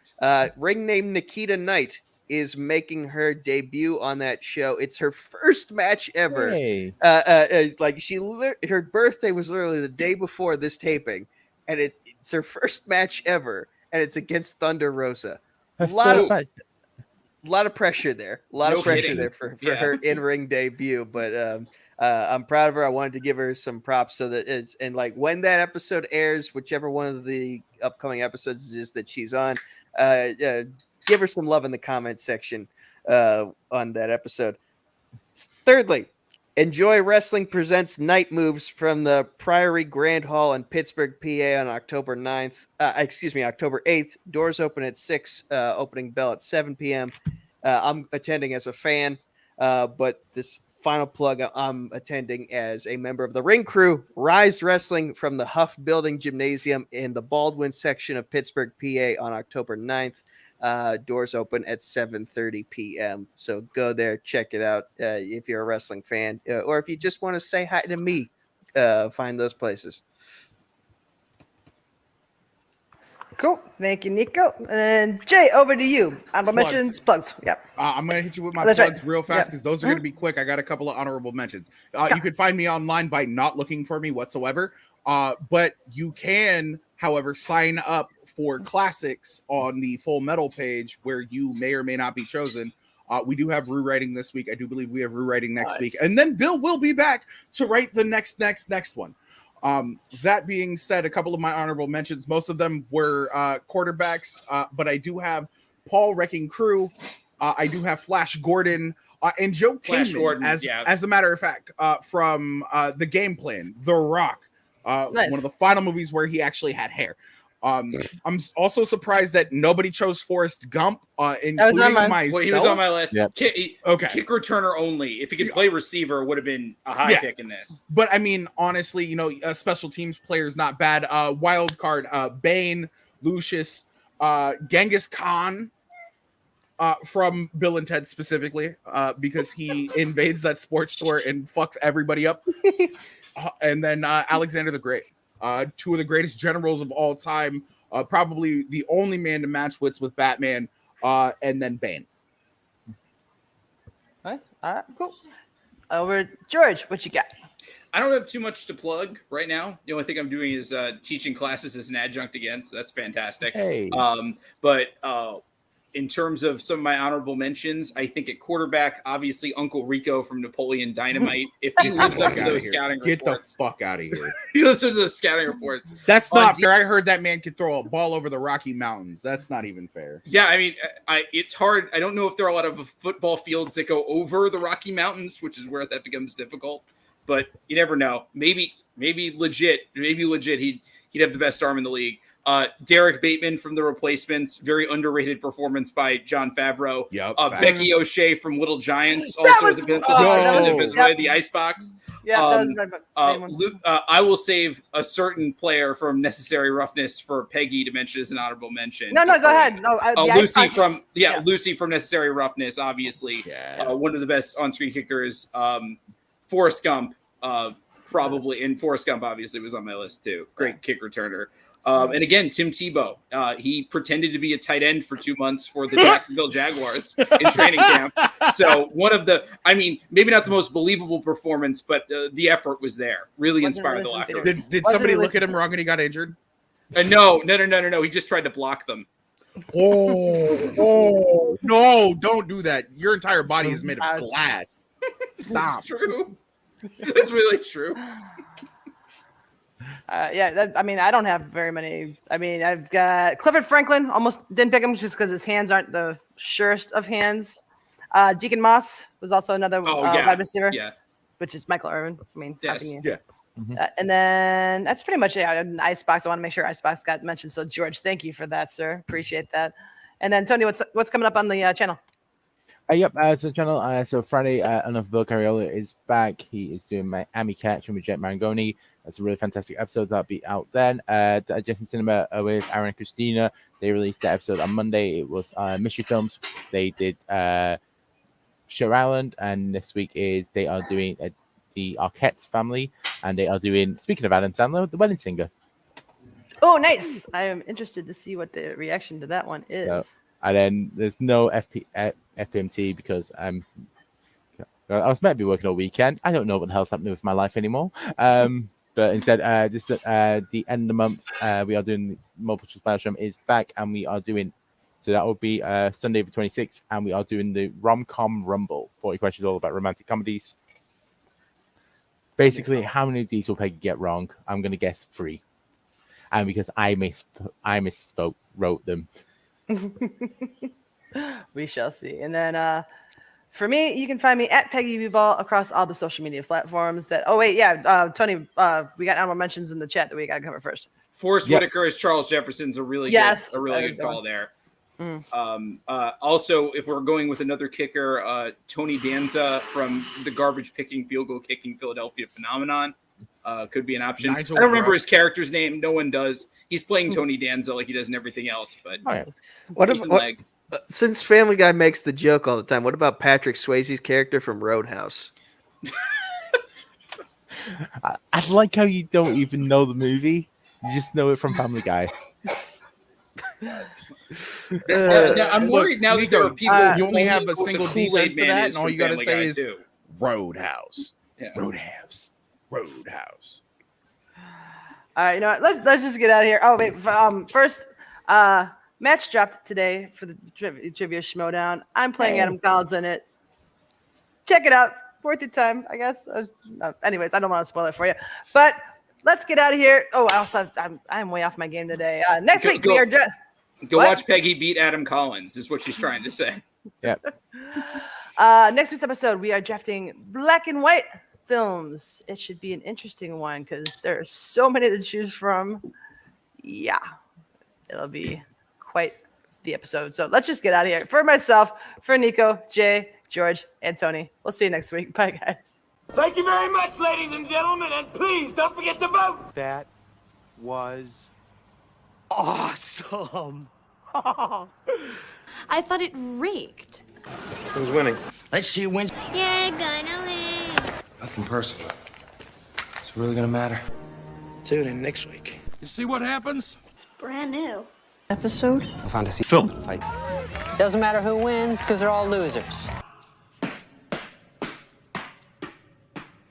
ring name Nikita Knight, is making her debut on that show. It's her first match ever. Hey. Her birthday was literally the day before this taping, and it's her first match ever, and it's against Thunder Rosa. A lot of pressure there. A lot of pressure there for her in-ring debut, but I'm proud of her. I wanted to give her some props so that it's, and like when that episode airs, whichever one of the upcoming episodes is that she's on, give her some love in the comment section on that episode. Thirdly, Enjoy Wrestling presents Night Moves from the Priory Grand Hall in Pittsburgh, PA on October 8th. Doors open at 6, opening bell at 7 p.m. I'm attending as a fan, but this final plug, I'm attending as a member of the ring crew, Rise Wrestling from the Huff Building Gymnasium in the Baldwin section of Pittsburgh, PA on October 9th. Doors open at 7:30 p.m. So go there, check it out if you're a wrestling fan, or if you just want to say hi to me. Find those places. Cool. Thank you, Nico. And Jay, over to you. Honorable mentions, plugs. Yep. I'm going to hit you with my That's plugs right. real fast Yep. because those are going to be quick. I got a couple of honorable mentions. You can find me online by not looking for me whatsoever. But you can, however, sign up for classics on the Full Metal page where you may or may not be chosen. We do have rewriting this week. I do believe we have rewriting next week. And then Bill will be back to write the next one. That being said, a couple of my honorable mentions, most of them were quarterbacks, but I do have Paul Wrecking Crew. I do have Flash Gordon and Joe Kingman, as a matter of fact, from The Game Plan, The Rock, one of the final movies where he actually had hair. I'm also surprised that nobody chose Forrest Gump, including myself. Well, he was on my list. Yep. Kick returner only. If he could play receiver, would have been a high pick in this. But I mean, honestly, special teams player is not bad. Wild card, Bane, Lucius, Genghis Khan, from Bill and Ted specifically, because he invades that sports store and fucks everybody up. And then Alexander the Great. Two of the greatest generals of all time, probably the only man to match wits with Batman, and then Bane. Nice. All right, cool. Over George, what you got? I don't have too much to plug right now. The only thing I'm doing is teaching classes as an adjunct again, so that's fantastic. Hey. But in terms of some of my honorable mentions, I think at quarterback, obviously Uncle Rico from Napoleon Dynamite. If he lives up to those scouting reports. Get the fuck out of here. He lives up to those scouting reports. That's not fair. I heard that man could throw a ball over the Rocky Mountains. That's not even fair. Yeah, I mean, it's hard. I don't know if there are a lot of football fields that go over the Rocky Mountains, which is where that becomes difficult. But you never know. Maybe legit. He'd have the best arm in the league. Derrick Bateman from The Replacements, very underrated performance by Jon Favreau. Yep. Becky O'Shea from Little Giants, also as a the Icebox. Yeah, that was my main one. I will save a certain player from Necessary Roughness for Peggy to mention as an honorable mention. No, go ahead. No, Lucy from Necessary Roughness, obviously. Yeah. One of the best on-screen kickers. Forrest Gump, probably, and Forrest Gump obviously was on my list too. Great kick returner. And again, Tim Tebow. He pretended to be a tight end for 2 months for the Jacksonville Jaguars in training camp. So one of the, maybe not the most believable performance, but the effort was there. Really inspired the locker room. Did somebody look at him wrong and he got injured? No. He just tried to block them. Oh, no, don't do that. Your entire body is made of glass. Stop. It's true. It's really true. I don't have very many. I've got Clifford Franklin. Almost didn't pick him just because his hands aren't the surest of hands. Deacon Moss was also another wide receiver. Yeah. Which is Michael Irvin. Yes. Yeah. And then that's pretty much it. Icebox. I want to make sure Icebox got mentioned. So George, thank you for that, sir. Appreciate that. And then Tony, what's coming up on the channel? Yep, so channel. So Friday, Enough Bill Cariola is back. He is doing Miami Catch with Jet Marangoni. That's a really fantastic episode that'll be out then. Digesting Cinema with Aaron and Christina. They released that episode on Monday. It was mystery films. They did Shutter Island, and this week they are doing the Arquette's Family, and they are doing, speaking of Adam Sandler, The Wedding Singer. Oh, nice! I am interested to see what the reaction to that one is. So, and then there's no FPMT because I was meant to be working all weekend. I don't know what the hell's happening with my life anymore. But instead, the end of the month, we are doing the Multiple Choice Battle is back, and we are doing, so that will be Sunday the 26th, and we are doing the Rom-Com Rumble. 40 questions all about romantic comedies. Basically, how many of these will Peggy get wrong? I'm going to guess 3. And because I misspoke, wrote them. We shall see. And then for me, you can find me at Peggy Ball across all the social media platforms. Tony, we got honorable mentions in the chat that we got to cover first. Forrest Whitaker as Charles Jefferson's a really good call there. Also, if we're going with another kicker, Tony Danza from the garbage picking, field goal kicking Philadelphia phenomenon could be an option. I don't remember his character's name. No one does. He's playing Tony Danza like he does in everything else. But since Family Guy makes the joke all the time, what about Patrick Swayze's character from Roadhouse? I like how you don't even know the movie. You just know it from Family Guy. I'm worried now that there are people. You only have a single defense to that, and all you got to say is Roadhouse. Yeah. Roadhouse. All right, you know what? Let's just get out of here. Oh wait, first, match dropped today for the trivia Schmodown. I'm playing Adam Collins in it. Check it out. Worth your time, I guess. Anyways, I don't want to spoil it for you, but let's get out of here. Oh, I'm way off my game today. Next week we are go watch Peggy beat Adam Collins. Is what she's trying to say. Yeah. Next week's episode, we are drafting black and white films. It should be an interesting one because there are so many to choose from. Yeah, it'll be quite the episode. So let's just get out of here. For myself, for Nico, Jay, George, and Tony. We'll see you next week. Bye, guys. Thank you very much, ladies and gentlemen, and please don't forget to vote. That was awesome. I thought it reeked. Who's winning? Let's see who wins. You're gonna win. Nothing personal. It's really gonna matter. Tune in next week. You see what happens? Brand new. Episode? A fantasy film fight. Doesn't matter who wins because they're all losers.